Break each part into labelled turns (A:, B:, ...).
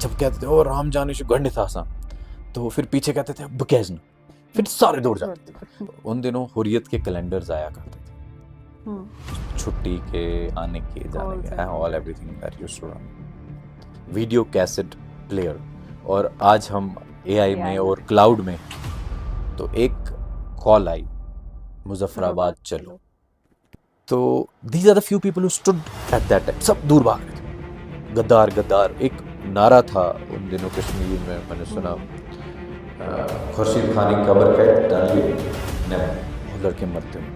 A: जब कहते थे ओ राम जानेशु गंडितासा, तो फिर पीछे कहते थे बकेजन, फिर सारे दौड़ जाते थे। उन दिनों हुर्रियत के कैलेंडर्स आया करते थे, छुट्टी के, आने के, जाने के, all everything that used to run, video cassette player. और आज हम एआई में और क्लाउड में। तो एक कॉल आई, मुजफ्फराबाद चलो, तो these are the few people who stood at that time. सब दूर भाग रहे थे। गद्दार गद्दार एक नारा था उन दिनों कश्मीर में, मैंने सुना, खुर्शीद खान की कब्र पे डालिए बहुत लड़के मरते हुए।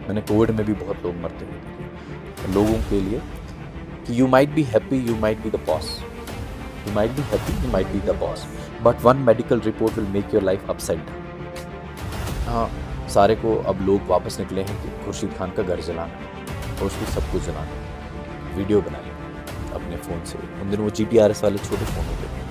A: मैंने कोविड में भी बहुत लोग मरते हुए देखे। लोगों के लिए कि you might be happy, you might be the boss, you might be happy, you might be the boss, but one medical report will make your life upside down. हाँ, सारे को अब लोग वापस निकले हैं कि खुर्शीद खान का घर जलाना है और उसकी सब कुछ जलाना है। वीडियो बनाई अपने फ़ोन से। उन दिनों वो GPRS वाले छोटे फ़ोन होते थे।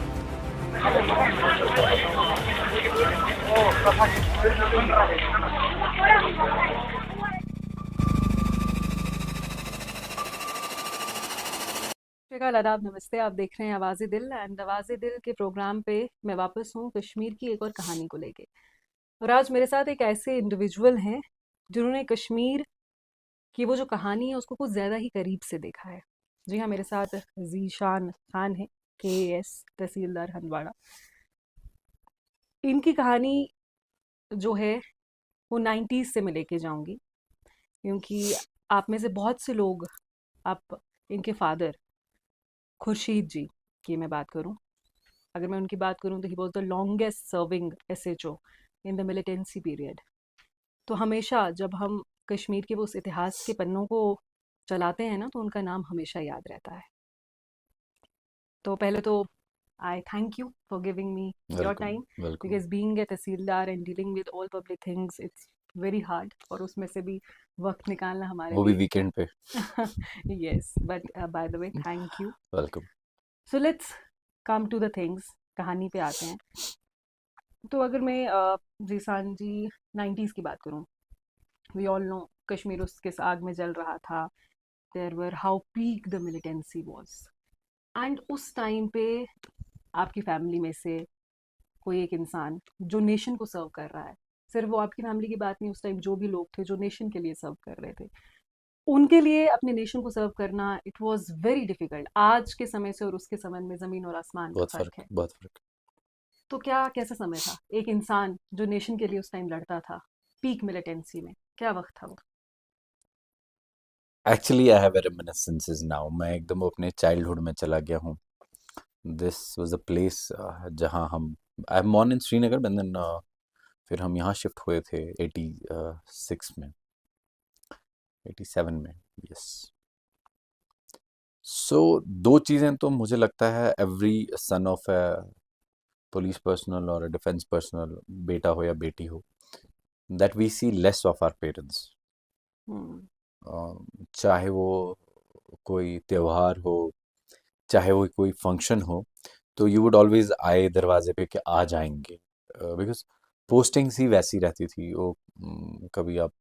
B: आदाब, नमस्ते। आप देख रहे हैं आवाज़े दिल, एंड आवाज़े दिल के प्रोग्राम पे मैं वापस हूँ कश्मीर की एक और कहानी को लेके। और आज मेरे साथ एक ऐसे इंडिविजुअल हैं जिन्होंने कश्मीर की वो जो कहानी है उसको कुछ ज़्यादा ही करीब से देखा है। जी हाँ, मेरे साथ ज़ीशान खान है, KAS तहसीलदार हंदवाड़ा। इनकी कहानी जो है वो 90s से मैं लेके जाऊंगी, क्योंकि आप में से बहुत से लोग, आप इनके फादर खुर्शीद जी की मैं बात करूं, अगर मैं उनकी बात करूं तो he was the longest serving SHO in the militancy period. तो हमेशा जब हम कश्मीर के वो उस इतिहास के पन्नों को चलाते हैं ना, तो उनका नाम हमेशा याद रहता है। तो पहले तो आई thank you for giving me your time, because being a tehsildar and dealing with all public things, it's very hard, और उसमें से भी वक्त निकालना हमारे
A: वो भी वीकेंड पे।
B: Yes, but by the way thank you,
A: welcome.
B: So let's come to the things, कहानी पे आते हैं। तो अगर मैं जीसान जी 90s की बात करूं, वी ऑल नो कश्मीर उसके आग में जल रहा था। There were how peak the militancy was, and उस टाइम पे आपकी फैमिली में से कोई एक इंसान जो नेशन को सर्व कर रहा है, सिर्फ वो आपकी फैमिली की बात नहीं, उस टाइम जो भी लोग थे जो नेशन के लिए सर्व कर रहे थे, उनके लिए अपने नेशन को सर्व करना, इट वाज वेरी डिफिकल्ट। आज के समय से और उसके समय में ज़मीन और आसमान का फ़र्क है।
A: बहुत फर्क।
B: तो क्या, कैसा समय था, एक इंसान जो नेशन के लिए उस टाइम लड़ता था, पीक मिलिटेंसी में, क्या वक्त था वो?
A: Actually I have reminiscences now. मैं एकदम अपने चाइल्डहुड में चला गया हूँ। दिस वाज अ प्लेस जहाँ हम, I am born in Srinagar, but then फिर हम यहाँ शिफ्ट हुए थे 86 में, 87 में, यस। सो दो चीज़ें तो मुझे लगता है every son of a police personnel और डिफेंस पर्सनल, बेटा हो या बेटी हो, that we see less of our parents. चाहे वो कोई त्योहार हो, चाहे वो कोई फंक्शन हो, तो यू वुड ऑलवेज आए दरवाजे पे कि आ जाएंगे, बिकॉज पोस्टिंग्स ही वैसी रहती थी वो। कभी आप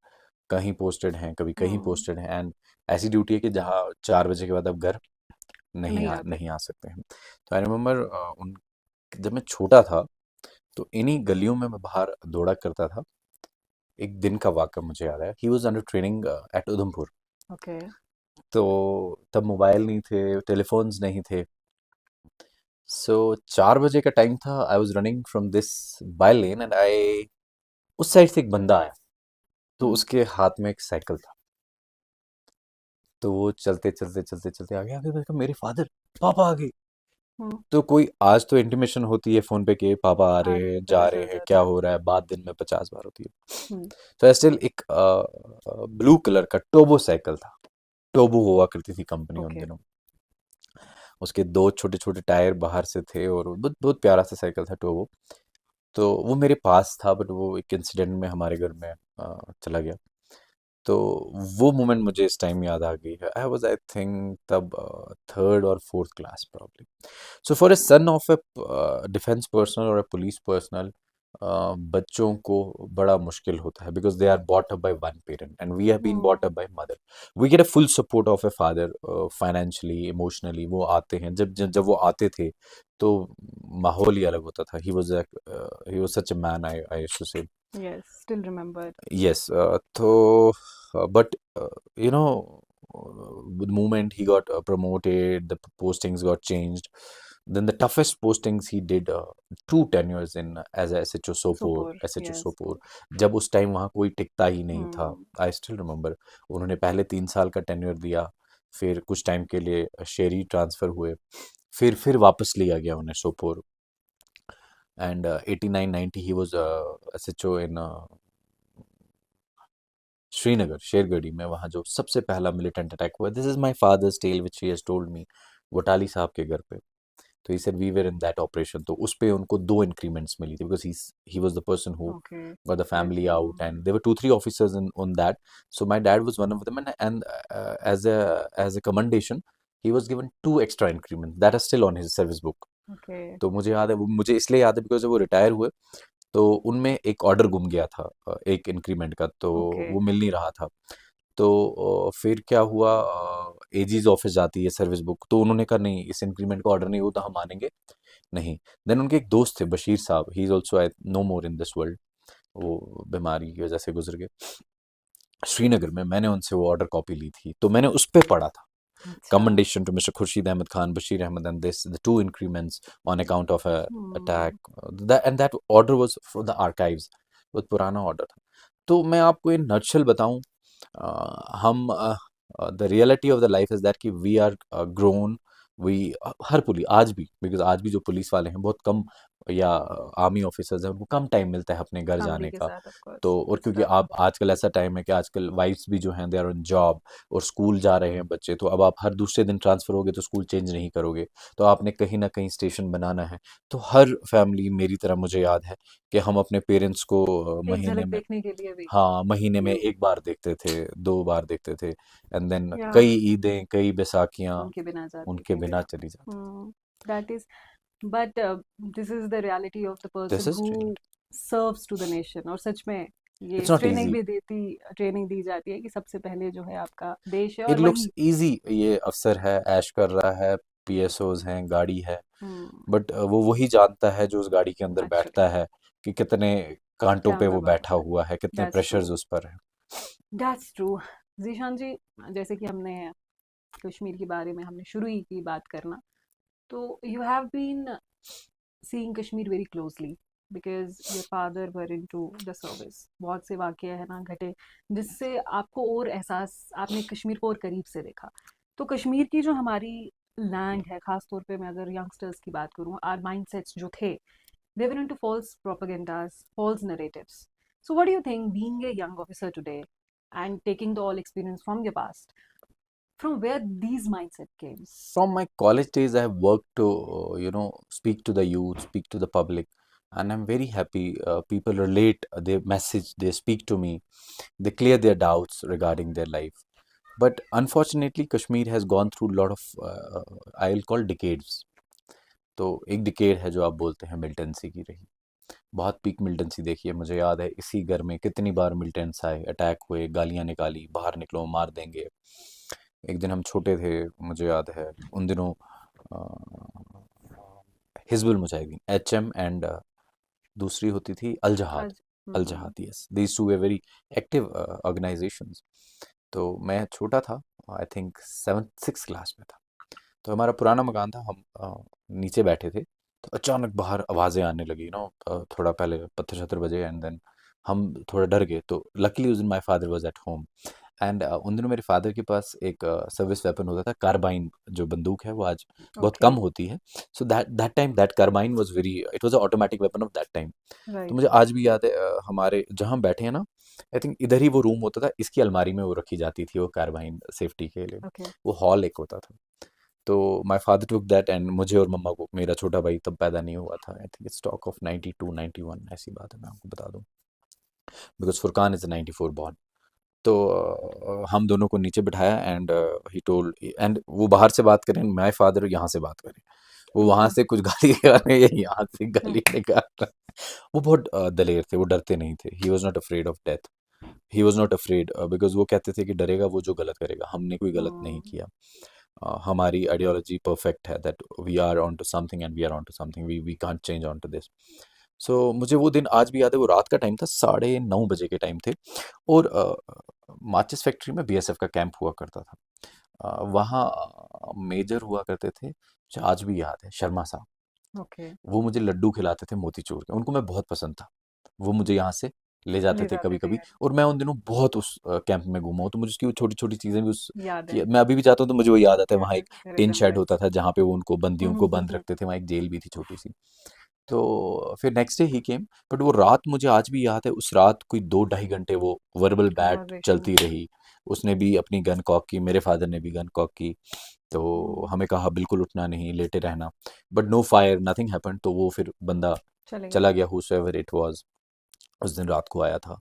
A: कहीं पोस्टेड हैं, कभी कहीं पोस्टेड हैं, एंड ऐसी ड्यूटी है कि जहाँ 4 बजे के बाद आप घर नहीं आ सकते हैं। तो आई रिमेम्बर उन जब मैं छोटा था तो इन्हीं गलियों में मैं बाहर दौड़ा करता था। एक दिन का वाक़या मुझे याद है। He was under training at Udhampur.
B: Okay.
A: तो तब मोबाइल नहीं थे, टेलीफोन्स नहीं थे। सो 4 बजे का टाइम था। I was running from this by lane and I, उस साइड से एक बंदा आया, तो उसके हाथ में एक साइकिल था। तो वो चलते चलते चलते चलते आगे आगे, देखा मेरे फादर, पापा आ गए। तो कोई आज तो इंटीमेशन होती है फोन पे कि पापा आ रहे हैं, जा रहे हैं, क्या हो रहा है, बात दिन में 50 बार होती है। तो स्टिल एक ब्लू कलर का टोबो साइकिल था। टोबो हुआ करती थी कंपनी उन दिनों। उसके 2 छोटे छोटे टायर बाहर से थे और बहुत बहुत प्यारा सा साइकिल था टोबो। तो वो मेरे पास था, बट वो एक इंसिडेंट में हमारे घर में चला गया। तो वो मोमेंट मुझे इस टाइम याद आ गई है। आई वाज, आई थिंक तब 3rd और 4th class probably. So for a sun of A defence personnel और ए पुलिस पर्सनल, बच्चों को बड़ा मुश्किल होता है, because they are bought up by one parent and we have been bought up by mother. We get a full support of a father, financially, emotionally. वो आते हैं, जब जब जब वो आते थे तो माहौल ही अलग होता था. He was such a man, I used to say.
B: Yes, still remember.
A: Yes, but you know, the moment he got promoted, the postings got changed. Then the toughest postings he did, 2 tenures in as a SHO Sopore,
B: Sopor,
A: SHO
B: yes.
A: Sopore. जब उस time वहाँ कोई टिकता ही नहीं था.
B: हम्म.
A: I still remember. उन्होंने पहले 3 साल का टेन्योर दिया, फिर कुछ टाइम के लिए शेरी ट्रांसफर हुए, फिर वापस लिया गया उन्हें Sopore. And 89-90 he was SHO in Srinagar, Shergarhi में, वहाँ जो सबसे पहला मिलिटेंट अटैक हुआ. This is my father's tale which he has told me. Watali sahab के घर पे. तो he said we were in that operation. तो उस पे उनको 2 इंक्रीमेंट्स मिली थी, because he was the person who
B: Okay.
A: got the family
B: Yes.
A: out, and there were 2-3 officers in on that. So my dad was one of them, and as a commendation he was given 2 extra increments that are still on his service book.
B: Okay.
A: तो मुझे याद है, वो मुझे इसलिए याद है because वो रिटायर हुए, तो उनमें एक ऑर्डर गुम गया था, एक इंक्रीमेंट का, तो
B: Okay.
A: वो मिल नहीं रहा था. तो फिर क्या हुआ, एजीज ऑफिस जाती है सर्विस बुक, तो उन्होंने कहा नहीं, इस इंक्रीमेंट का ऑर्डर नहीं होता, हम मानेंगे नहीं. देन उनके एक दोस्त थे बशीर साहब, he is also I know more in this world. वो बीमारी की वजह से गुजर गए. श्रीनगर में मैंने उनसे वो ऑर्डर कॉपी ली थी, तो मैंने उस पर पढ़ा था,
B: अच्छा.
A: commendation to Mr. Khurshid Ahmed Khan, Bashir Ahmed, and the 2 increments on account of a attack. That order was for the archives. वो पुराना ऑर्डर था. तो मैं आपको इन नटशेल बताऊं, हम the reality of the life is that कि we are grown. We हर पुलिस आज भी, बिकॉज आज भी जो पुलिस वाले हैं बहुत कम, या आर्मी ऑफिसर्स हैं, उनको कम टाइम मिलता है अपने घर
B: फैमिली
A: जाने
B: के
A: का.
B: साथ of course.
A: तो और
B: That's
A: क्योंकि
B: tough.
A: आप आजकल ऐसा टाइम है कि आजकल वाइफ्स भी जो हैं दे आर ऑन जॉब, और स्कूल जा रहे हैं बच्चे, तो अब आप हर दूसरे दिन ट्रांसफ़र होगे तो स्कूल चेंज नहीं करोगे, तो आपने कहीं ना कहीं स्टेशन बनाना है. तो हर फैमिली मेरी तरह, मुझे याद है कि हम अपने पेरेंट्स को
B: एक
A: महीने
B: झलक
A: में,
B: देखने के लिए भी.
A: हाँ, महीने में 1 बार देखते थे, 2 बार देखते थे, एंड देन
B: Yeah.
A: कई ईदें, कई बैसाखियाँ
B: उनके बिना जाती
A: उनके
B: थी.
A: बिना चली जाती.
B: That is, but this is the reality of the
A: this
B: person
A: is
B: who
A: reality.
B: serves to the nation. और सच में ये
A: इट्स नॉट
B: ट्रेनिंग
A: इजी.
B: भी ट्रेनिंग दी जाती है कि सबसे पहले जो है आपका देश है,
A: इट
B: और
A: लुक्स
B: वही.
A: इजी, ये अफसर है, ऐश कर रहा है, पीएसओज हैं, गाड़ी है, बट वो वही जानता है जो उस गाड़ी के अंदर
B: एक्चुअली
A: बैठता है, कि कितने कांटों
B: क्या
A: पे
B: अंदर
A: वो बैठा
B: बढ़ता है.
A: हुआ है, कितने
B: दैट्स ट्रू.
A: प्रेशर्स उस पर है.
B: That's true. जीशान जी, जैसे कि हमने कश्मीर के बारे में हमने शुरू ही की बात करना, तो you have been seeing Kashmir very closely because your father were into the service. बहुत से वाक़ये है ना घटे जिससे आपको और एहसास, आपने कश्मीर को और करीब से देखा. तो कश्मीर की जो हमारी लैंड है, ख़ास तौर पे मैं अगर यंगस्टर्स की बात करूँ, आर माइंडसेट्स जो थे, they were into false propagandas, false narratives. So what do you think, being a young officer today and taking the all experience from your past, from where these mindset came?
A: From my college days, I have worked to, speak to the youth, speak to the public, and I'm very happy. People relate their message, they speak to me, they clear their doubts regarding their life. But unfortunately, Kashmir has gone through a lot of, I'll call decades. तो एक decade है जो आप बोलते हैं militancy की रही. बहुत पीक मिलिटेंसी देखी है. मुझे याद है इसी घर में कितनी बार मिलिटेंट्स आए, अटैक हुए, गालियाँ निकाली, बाहर निकलो मार देंगे. एक दिन हम छोटे थे, मुझे याद है उन दिनों हिजबुल मुजाहिदीन HM एंड दूसरी होती थी Al Jehad. Al Jehad, yes, these two were very active organisations. तो मैं छोटा था, I think 7th 6th class में था. तो हमारा पुराना मकान था, हम नीचे बैठे थे, तो अचानक बाहर आवाज़ें आने लगी, थोड़ा पहले पत्थर शत्थर बजे, एंड देन हम थोड़ा डर गए. तो लकीली उस दिन my father was at home, and उन दिनों मेरे फादर के पास एक सर्विस वेपन होता था, कार्बाइन, जो बंदूक है वो आज बहुत
B: Okay.
A: कम होती है. So that time that carbine was very, it was a automatic weapon of that time. तो
B: Right.
A: मुझे आज भी याद है, हमारे जहाँ हम बैठे हैं ना, आई थिंक इधर ही वो रूम होता था, इसकी अलमारी में वो रखी जाती थी वो कार्बाइन सेफ्टी के लिए.
B: Okay.
A: वो हॉल एक होता था. तो my father took that, and मुझे और मम्मा को, मेरा छोटा भाई तब पैदा नहीं हुआ था, I think it's talk of 92-91, ऐसी बात है, मैं आपको बता दूं, बिकॉज फुरकान इज 94 बॉर्न. तो हम दोनों को नीचे बिठाया, एंड ही टोल्ड, एंड वो बाहर से बात करें, माय फादर यहाँ से बात करें, वो वहाँ से कुछ गाली निकाल रहे हैं, यहाँ से गाली निकाल रहे हैं. वो बहुत दलेर थे, वो डरते नहीं थे. He was not afraid of death, he was not afraid, because वो कहते थे कि डरेगा वो जो गलत करेगा, हमने कोई गलत नहीं किया. हमारी आइडियोलॉजी परफेक्ट है, that we are on to something and we are on to something, we can't change on to this. So मुझे वो दिन आज भी याद है, वो रात का टाइम था, 9:30 बजे के टाइम थे, और माचिस फैक्ट्री में बीएसएफ का कैंप हुआ करता था। वहाँ मेजर हुआ करते थे, मुझे आज भी याद है, शर्मा साहब।
B: ओके।
A: वो मुझे लड्डू खिलाते थे मोतीचूर के, उनको मैं बहुत पसंद था। वो मुझे यहाँ से ले जाते
B: ले
A: थे
B: जाते थे।
A: कभी-कभी, और मैं उन दिनों बहुत उस कैंप में घूमा हूँ, तो मुझे उसकी वो छोटी-छोटी चीज़ें भी उस
B: याद
A: कि
B: है।
A: मैं अभी भी जाता हूँ तो मुझे वो याद आता है। वहाँ
B: याद
A: एक
B: है,
A: टिन शेड
B: रिमेम्बर।
A: होता था जहाँ पे वो उनको बंदियों को बंद रखते थे, वहाँ एक जेल भी थी छोटी-सी। तो फिर next day he came, but वो रात मुझे आज भी याद है, उस रात कोई 2 ढाई घंटे वो वर्बल बैट
B: कन्वर्सेशन।
A: चलती रही। उसने भी अपनी गन कॉक की, मेरे फादर ने भी गन कॉक की, तो हमें कहा बिल्कुल उठना नहीं, लेटे रहना, but no fire, nothing happened. तो वो फिर बंदा
B: चले गए।
A: चला गया, हुसएवर इट वाज, उस दिन रात को आया था।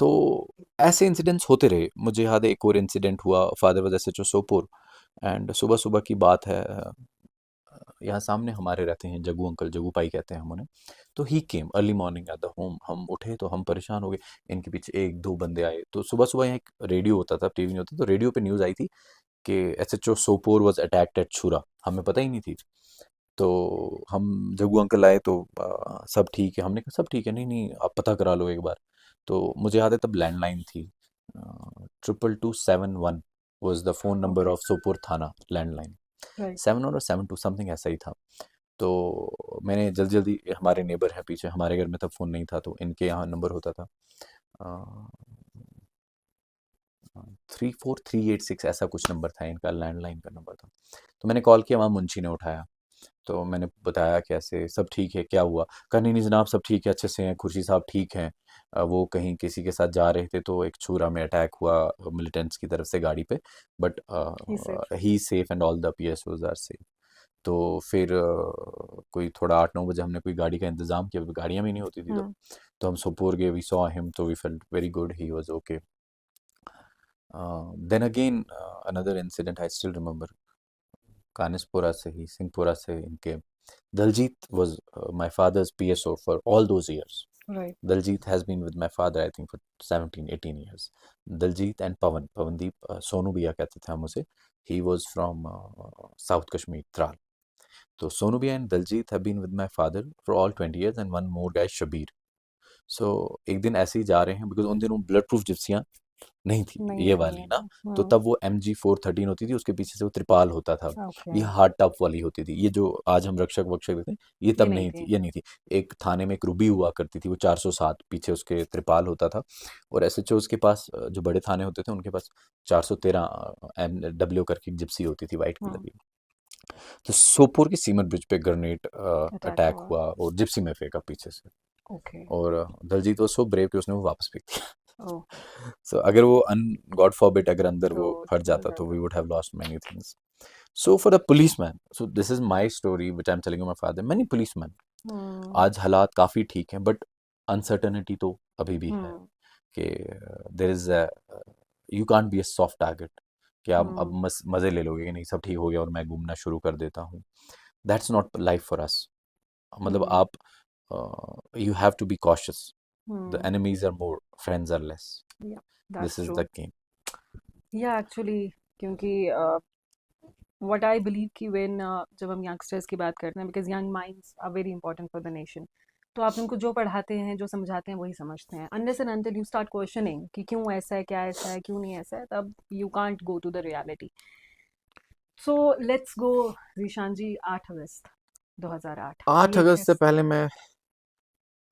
A: तो ऐसे इंसिडेंट्स होते रहे। मुझे याद है एक और इंसिडेंट हुआ, father was SHO Sopore, and सुबह सुबह की बात है, यहाँ सामने हमारे रहते हैं जग्गू अंकल, जग्गू पाई कहते हैं हम उन्हें। तो he came early morning at the home, हम उठे तो हम परेशान हो गए, इनके पीछे एक दो बंदे आए। तो सुबह सुबह यहाँ एक रेडियो होता था, टीवी नहीं होता, तो रेडियो पे न्यूज़ आई थी कि SHO Sopore was attacked at Chhura. हमें पता ही नहीं थी। तो हम जग्गू अंकल आए तो सब ठीक है, हमने कहा सब ठीक है, नहीं नहीं आप पता करा लो एक बार। तो मुझे याद है तब लैंडलाइन थी, 22271 was the phone number
B: okay.
A: Of Sopore थाना, लैंडलाइन।
B: राइट।
A: 7 और 72 समथिंग ऐसा ही था। तो मैंने जल्दी जल्दी, हमारे नेबर है पीछे, हमारे घर में तब फ़ोन नहीं था, तो इनके यहाँ नंबर होता था, 34386 ऐसा कुछ नंबर था इनका, लैंडलाइन का नंबर था। तो मैंने कॉल किया, वहाँ मुंशी ने उठाया। तो मैंने बताया कैसे, सब ठीक है, क्या हुआ? कहा नहीं नहीं जनाब सब ठीक है, अच्छे से हैं, खुर्शी साहब ठीक हैं। वो कहीं किसी के साथ जा रहे थे तो एक छूरा में अटैक हुआ मिलिटेंट्स की तरफ से गाड़ी पे, but
B: he safe.
A: He safe and all the PSOs are safe. तो फिर कोई थोड़ा 8-9 बजे हमने कोई गाड़ी का इंतज़ाम किया, गाड़ियाँ भी नहीं होती थी तब।
B: हम्म।
A: तो हम सोपोर गए, वी सॉ हिम, तो we felt very good, he was okay. Then again another incident I still remember, Kanispora से ही, सिंहपुरा से इनके, Daljit was my father's PSO for all those years.
B: Right.
A: Daljit has been with my father, I think, for 17, 18 years. Daljit and Pawandeep, Sonu Bhaiya कहते थे हम उसे. He was from South Kashmir, Tral. So Sonu Bhaiya and Daljit have been with my father for all 20 years, and one more guy, Shabir. So एक दिन ऐसे ही जा रहे हैं, because उन दिनों ब्लड प्रूफ जिप्सियाँ नहीं थी
B: नहीं
A: ये
B: आई
A: वाली
B: है
A: ना।
B: ना।
A: तो तब वो MG413 होती थी, उसके पीछे से वो त्रिपाल होता था।
B: ओके।
A: ये हार्ड टॉप वाली होती थी, ये जो आज हम रक्षक वक्षक देते हैं, ये
B: ये
A: तब
B: नहीं
A: नहीं थी,
B: थी।
A: ये नहीं थी। एक थाने में एक रूबी हुआ करती थी, वो 407 पीछे उसके त्रिपाल होता था। और एसएचओ के पास, जो बड़े थाने होते थे उनके पास 413 MW करके जिप्सी होती थी, वाइट कलर
B: हम्म।
A: की। तो सोपोर की सीमत ब्रिज पे ग्रेनेड
B: अटैक
A: अटैक
B: हुआ।
A: हुआ और जिप्सी में फेंका पीछे से।
B: ओके।
A: और दलजीत वो सो ब्रेव कि उसने वो वापस फेंक दिया।
B: ओह।
A: सो अगर वो अन गॉड फॉरबिड अगर अंदर
B: तो
A: वो फट
B: चल
A: जाता तो
B: जाता।
A: We would have lost many things. So for the policeman, so this is my story which I am telling you, my father, many policeman,
B: hmm.
A: आज हालात काफ़ी ठीक हैं, बट अनसर्टेनिटी तो अभी भी है
B: हम्म।
A: कि there is you can't be a soft target, कि आप अब
B: हम्म।
A: मज़े ले लोगे कि नहीं सब ठीक हो गया और मैं घूमना शुरू कर देता हूँ। That's not life for us. मतलब
B: हम्म।
A: आप, you have to be cautious, the
B: hmm.
A: enemies are more, friends are less.
B: या
A: This
B: that's
A: is
B: true.
A: the game.
B: या एक्चुअली, क्योंकि व्हाट आई बिलीव कि व्हेन जब हम यंगस्टर्स की बात करते हैं, because young minds are very important for the nation, तो आप उनको जो पढ़ाते हैं, जो समझाते हैं, वही समझते हैं। Unless and until you start questioning कि क्यों ऐसा है, क्या ऐसा है, क्यों नहीं ऐसा है, तब you can't go to the reality. So let's go Zeeshan ji, 8 अगस्त 2008
A: 8 अगस्त से
B: पीएचएस।
A: पहले मैं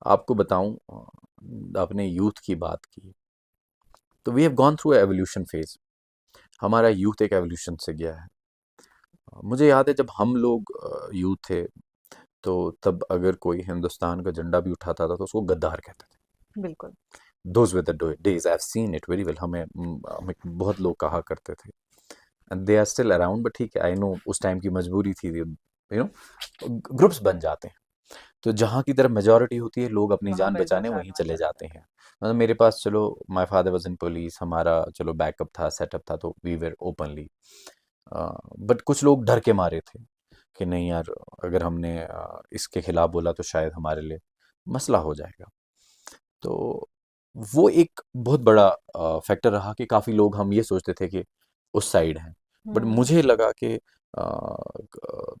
A: आपको बताऊं, आपने यूथ की बात की, तो we have gone through evolution phase. हमारा यूथ एक एवोल्यूशन से गया है। मुझे याद है जब हम लोग यूथ थे, तो तब अगर कोई हिंदुस्तान का झंडा भी उठाता था तो उसको गद्दार कहते थे।
B: बिल्कुल।
A: Those were the days, I have seen it very well. हमें बहुत लोग कहा करते थे, and they are still around, but ठीक है, आई नो उस टाइम की मजबूरी थी, यू नो, ग्रुप्स बन जाते हैं। तो जहाँ की तरफ मेजोरिटी होती है, लोग अपनी
B: वहां
A: जान
B: मिल
A: बचाने वहीं
B: बचाना
A: चले
B: चाहते
A: जाते हैं। मतलब मेरे पास, चलो, my father was in police, हमारा चलो बैकअप था, सेटअप था, तो वी वर ओपनली। बट कुछ लोग डर के मारे थे कि नहीं यार, अगर हमने इसके खिलाफ बोला तो शायद हमारे लिए मसला हो जाएगा। तो वो एक बहुत बड़ा फैक्टर रहा कि काफ़ी लोग, हम ये सोचते थे कि उस साइड हैं, बट
B: हम्म
A: मुझे लगा कि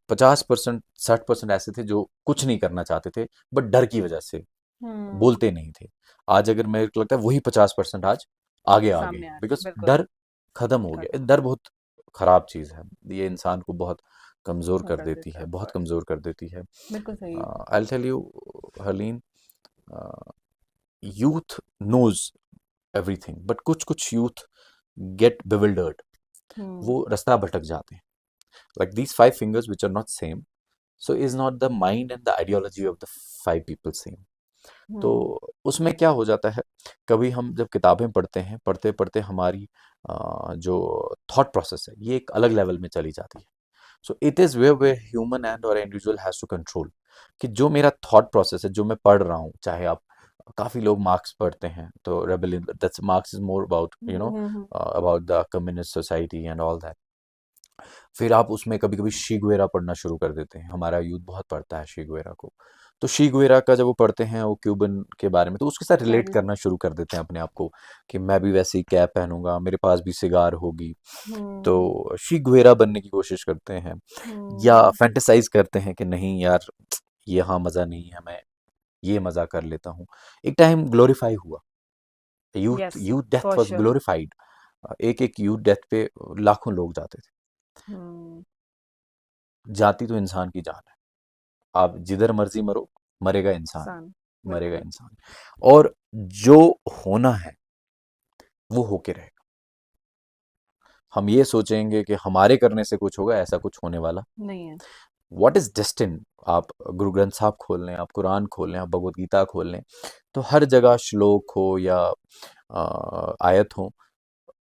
A: 50% 60% ऐसे थे जो कुछ नहीं करना चाहते थे, बट डर की वजह से
B: हम्म
A: बोलते नहीं थे। आज अगर मेरे को लगता है वही 50% आज आगे आ गए
B: सामने
A: हैं,
B: आ रहे हैं,
A: बिकॉज
B: बिल्कुल।
A: डर खत्म हो गया। डर बहुत खराब चीज़ है, ये इंसान को बहुत कमज़ोर
B: वो
A: कर
B: कर
A: देती
B: देता
A: है,
B: है,
A: बहुत
B: ऑफ
A: कमज़ोर कर देती है।
B: बिल्कुल सही।
A: I tell you Harleen, youth knows everything, but कुछ कुछ यूथ गेट बिविल्डर्ड,
B: हम्म
A: वो रास्ता भटक जाते हैं। Like these 5 fingers which are not same, so is not the mind and the ideology of the 5 people same? तो
B: हम्म
A: उसमें क्या हो जाता है, कभी हम जब किताबें पढ़ते हैं, पढ़ते पढ़ते हमारी जो थॉट प्रोसेस है ये एक अलग लेवल में चली जाती है। So it is way human and और इंडिविजुअल हैज़ टू कंट्रोल कि जो मेरा थॉट प्रोसेस है, जो मैं पढ़ रहा हूँ, चाहे आप काफ़ी लोग मार्क्स पढ़ते हैं, तो rebellion that's marks is more about
B: hmm.
A: About the communist society and all that. फिर आप उसमें कभी कभी शी गुएरा पढ़ना शुरू कर देते हैं, हमारा यूथ बहुत पढ़ता है शी गुएरा को। तो शी गुएरा का जब वो पढ़ते हैं वो क्यूबन के बारे में, तो उसके साथ रिलेट
B: करेक्ट।
A: करना शुरू कर देते हैं अपने आप को कि मैं भी वैसे ही कैप पहनूंगा, मेरे पास भी सिगार होगी।
B: हम्म
A: तो शी गुएरा बनने की कोशिश करते हैं, या
B: हम्म
A: फैंटेसाइज करते हैं कि नहीं यार, यहाँ मज़ा नहीं है, मैं ये मज़ा कर लेता हूँ। एक टाइम ग्लोरीफाई हुआ, youth
B: yes,
A: youth death
B: for
A: was
B: sure.
A: Glorified. एक एक यूथ डेथ पे लाखों लोग जाते थे।
B: हम्म
A: जाती तो इंसान की जान है, आप जिधर मर्जी मरो, मरेगा इंसान,
B: सान,
A: मरेगा
B: बिल्कुल।
A: इंसान। और जो होना है वो होके रहेगा। हम ये सोचेंगे कि हमारे करने से कुछ होगा, ऐसा कुछ होने वाला।
B: नहीं है।
A: व्हाट इज डेस्टिन, आप गुरु ग्रंथ साहब खोल लें, आप कुरान खोल लें, आप भगवत गीता खोल लें, तो हर जगह श्लोक हो या आयत हो,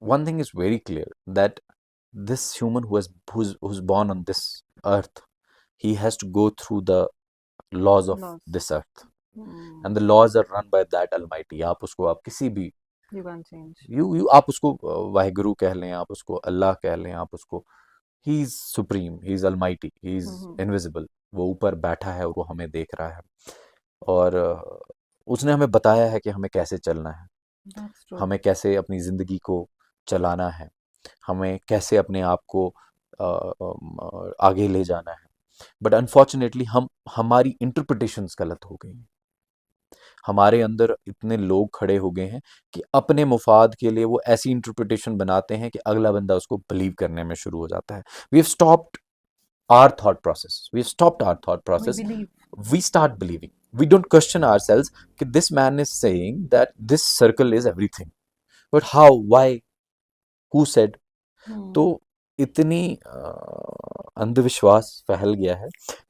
A: one thing is very clear, that this human who's born on this earth, he has to go through the laws of
B: loss.
A: this earth,
B: hmm
A: and the laws are run by that almighty। आप उसको आप किसी भी
B: you can change.
A: You आप उसको वाहिगुरु कह लें, आप उसको अल्लाह कह लें, आप उसको, he is supreme, he is Almighty, he is
B: hmm
A: invisible. वो ऊपर बैठा है और वो हमें देख रहा है, और उसने हमें बताया है कि हमें कैसे चलना है,
B: दैट्स ट्रू।
A: हमें कैसे अपनी ज़िंदगी को चलाना है, हमें कैसे अपने आप को आगे ले जाना है। बट अनफॉर्चुनेटली हम हमारी इंटरप्रिटेशंस गलत हो गई हैं। हमारे अंदर इतने लोग खड़े हो गए हैं कि अपने मुफाद के लिए वो ऐसी इंटरप्रिटेशन बनाते हैं कि अगला बंदा उसको बिलीव करने में शुरू हो जाता है। We have stopped our thought process, we have stopped our thought
B: we
A: process,
B: believe.
A: we start believing, we don't question ourselves कि this man is saying that this circle is everything, but how, why, who said? तो
B: हम्म
A: इतनी अंधविश्वास फैल गया है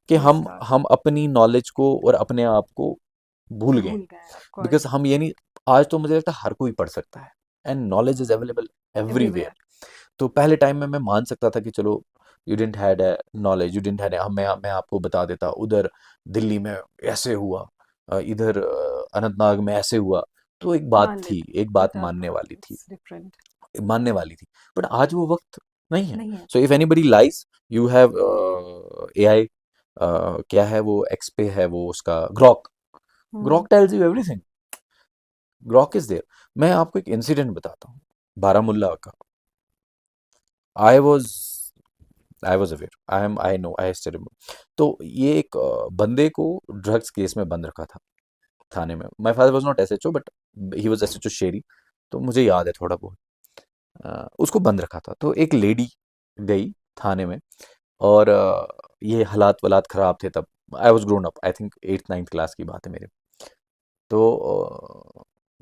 A: कि
B: yes sir.
A: हम अपनी नॉलेज को और अपने आप को भूल गए।
B: भूल गए, ऑफ
A: बिकॉज
B: कोर्स।
A: हम ये नहीं, आज तो मुझे लगता है हर कोई पढ़ सकता है, and knowledge is available everywhere.
B: Everywhere.
A: तो पहले टाइम में मैं मान सकता था कि चलो, you didn't had knowledge, you didn't had, मैं आपको बता देता उधर दिल्ली में ऐसे हुआ, इधर अनंतनाग में ऐसे हुआ, तो एक बात
B: मान
A: थी,
B: लेते,
A: एक बात
B: बट अब
A: मानने वाली थी,
B: इट्स डिफरेंट।
A: मानने वाली थी। बट आज वो वक्त नहीं है।
B: नहीं है।
A: So if anybody lies, you have AI, क्या है वो, एक्स पे है वो उसका Grok,
B: hmm
A: Grok tells you everything, Grok is there. मैं आपको एक इंसिडेंट बताता हूँ, बारामुल्ला का। I was I was aware, I know, I still remember. तो ये एक बंदे को ड्रग्स केस में बंद रखा था थाने में। My father was not SHO, but he was SHO शेरी, तो मुझे याद है थोड़ा बहुत। उसको बंद रखा था, तो एक लेडी गई थाने में, और ये हालात वालात ख़राब थे तब। I was grown up, I think 8th 9th class की बात है मेरे। तो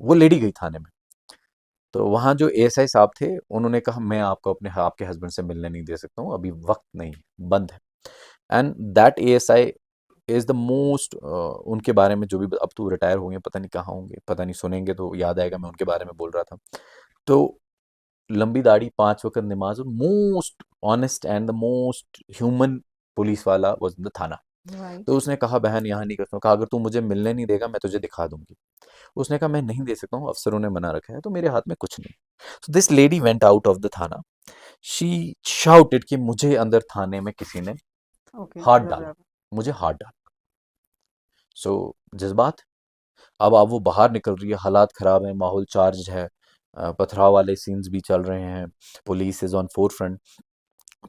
A: वो लेडी गई थाने में, तो वहाँ जो एएसआई साहब थे उन्होंने कहा मैं आपको आपके हस्बैंड से मिलने नहीं दे सकता हूँ, अभी वक्त नहीं है, बंद है। And that ASI is the most, उनके बारे में जो भी, अब तो रिटायर हो गए, पता नहीं कहाँ होंगे, पता नहीं, सुनेंगे तो याद आएगा मैं उनके बारे में बोल रहा था। तो लंबी दाढ़ी, 5 वक्त नमाज, और most honest and the most human police वाला वॉज इन द थाना।
B: राइट।
A: तो उसने कहा बहन यहाँ नहीं कर सकता, कहा अगर तू मुझे मिलने नहीं देगा मैं तुझे दिखा दूंगी। उसने कहा मैं नहीं दे सकता हूँ, अफसरों ने मना रखा है, तो मेरे हाथ में कुछ नहीं। So this lady went out of the थाना, शी शाउटेड कि मुझे अंदर थाने में किसी ने
B: ओके,
A: हाथ डाला,
B: जब
A: मुझे हाथ डाला। सो जज्बात, अब आप वो बाहर निकल रही है, हालात ख़राब हैं, माहौल चार्ज है, पथराव वाले सीन्स भी चल रहे हैं, police is on four front.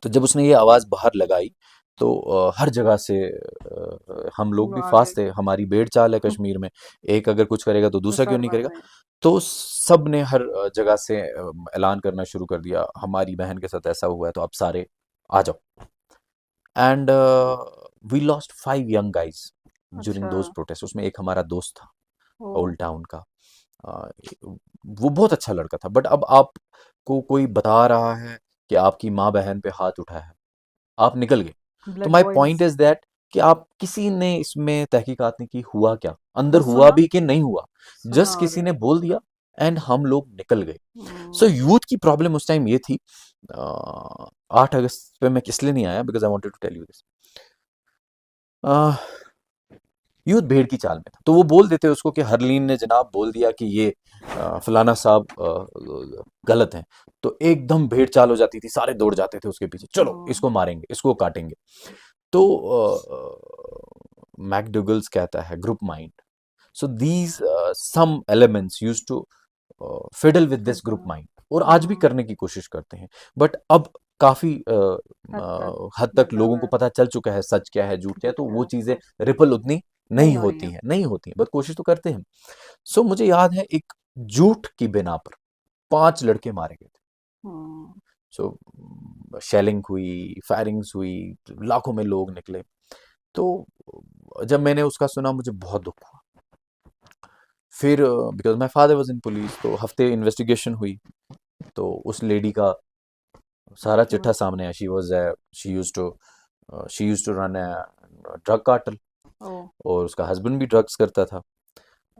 A: तो जब उसने ये आवाज़ बाहर लगाई तो हर जगह से हम लोग भी
B: वो आ
A: फास्ट
B: गए।
A: थे, हमारी भेड़ चाल है कश्मीर में, एक अगर कुछ करेगा तो दूसरा क्यों
B: दूसरा
A: नहीं करेगा।
B: भागने।
A: तो सब ने हर जगह से ऐलान करना शुरू कर दिया, हमारी बहन के साथ ऐसा हुआ है तो आप सारे आ जाओ। And we lost 5 young guys during
B: अच्छा।
A: Those protest. उसमें एक हमारा दोस्त था
B: ओ।
A: ओल्ड टाउन का। अ, वो बहुत अच्छा लड़का था, बट अब आपको कोई बता रहा है कि आपकी माँ बहन पे हाथ उठा है, आप निकल गए। तो
B: blood
A: my point
B: boils.
A: Is that कि आप किसी ने इसमें तहकीकात नहीं की हुआ क्या, अंदर
B: बस
A: हुआ
B: सुना।
A: भी कि नहीं हुआ,
B: सुना
A: जस्ट
B: और
A: किसी ने बोल दिया एंड हम लोग निकल गए। So
B: hmm.
A: यूथ की प्रॉब्लम उस टाइम ये थी। 8 अगस्त पे मैं इसलिए नहीं आया because I wanted to tell you this. Youth भेड़ की चाल में था, तो वो बोल देते उसको कि हरलीन ने जनाब बोल दिया कि ये फलाना साहब गलत हैं, तो एकदम भेड़ चाल हो जाती थी, सारे दौड़ जाते थे उसके पीछे, चलो
B: हम्म।
A: इसको मारेंगे, इसको काटेंगे। तो मैकडुगल्स कहता है group mind. So these some elements used to fiddle with this group
B: फिर।
A: माइंड, और आज भी
B: हम्म।
A: करने की कोशिश करते हैं। बट अब काफी
B: हद तक
A: हद तक
B: बदला
A: लोगों
B: हुआ
A: को
B: है।
A: पता चल चुका है सच क्या है झूठ क्या है,
B: झूठ
A: तो
B: क्या
A: वो
B: है।
A: चीजें रिपल उतनी
B: नहीं
A: नहीं
B: हो रही
A: होती
B: है।
A: हैं, नहीं होती हैं, बट कोशिश तो करते हैं। सो मुझे याद है एक झूठ की बिना पर 5 लड़के मारे गए थे।
B: हम्म।
A: सो शेलिंग हुई, फायरिंग्स हुई, लाखों में लोग निकले। तो जब मैंने उसका सुना मुझे बहुत दुख हुआ। फिर because my father was in police, तो हफ्ते इन्वेस्टिगेशन हुई, तो उस लेडी का सारा चिट्ठा
B: इन्वेस्ट।
A: सामने आया। She use to run drug cartel,
B: oh.
A: और उसका हस्बैंड भी ड्रग्स करता था।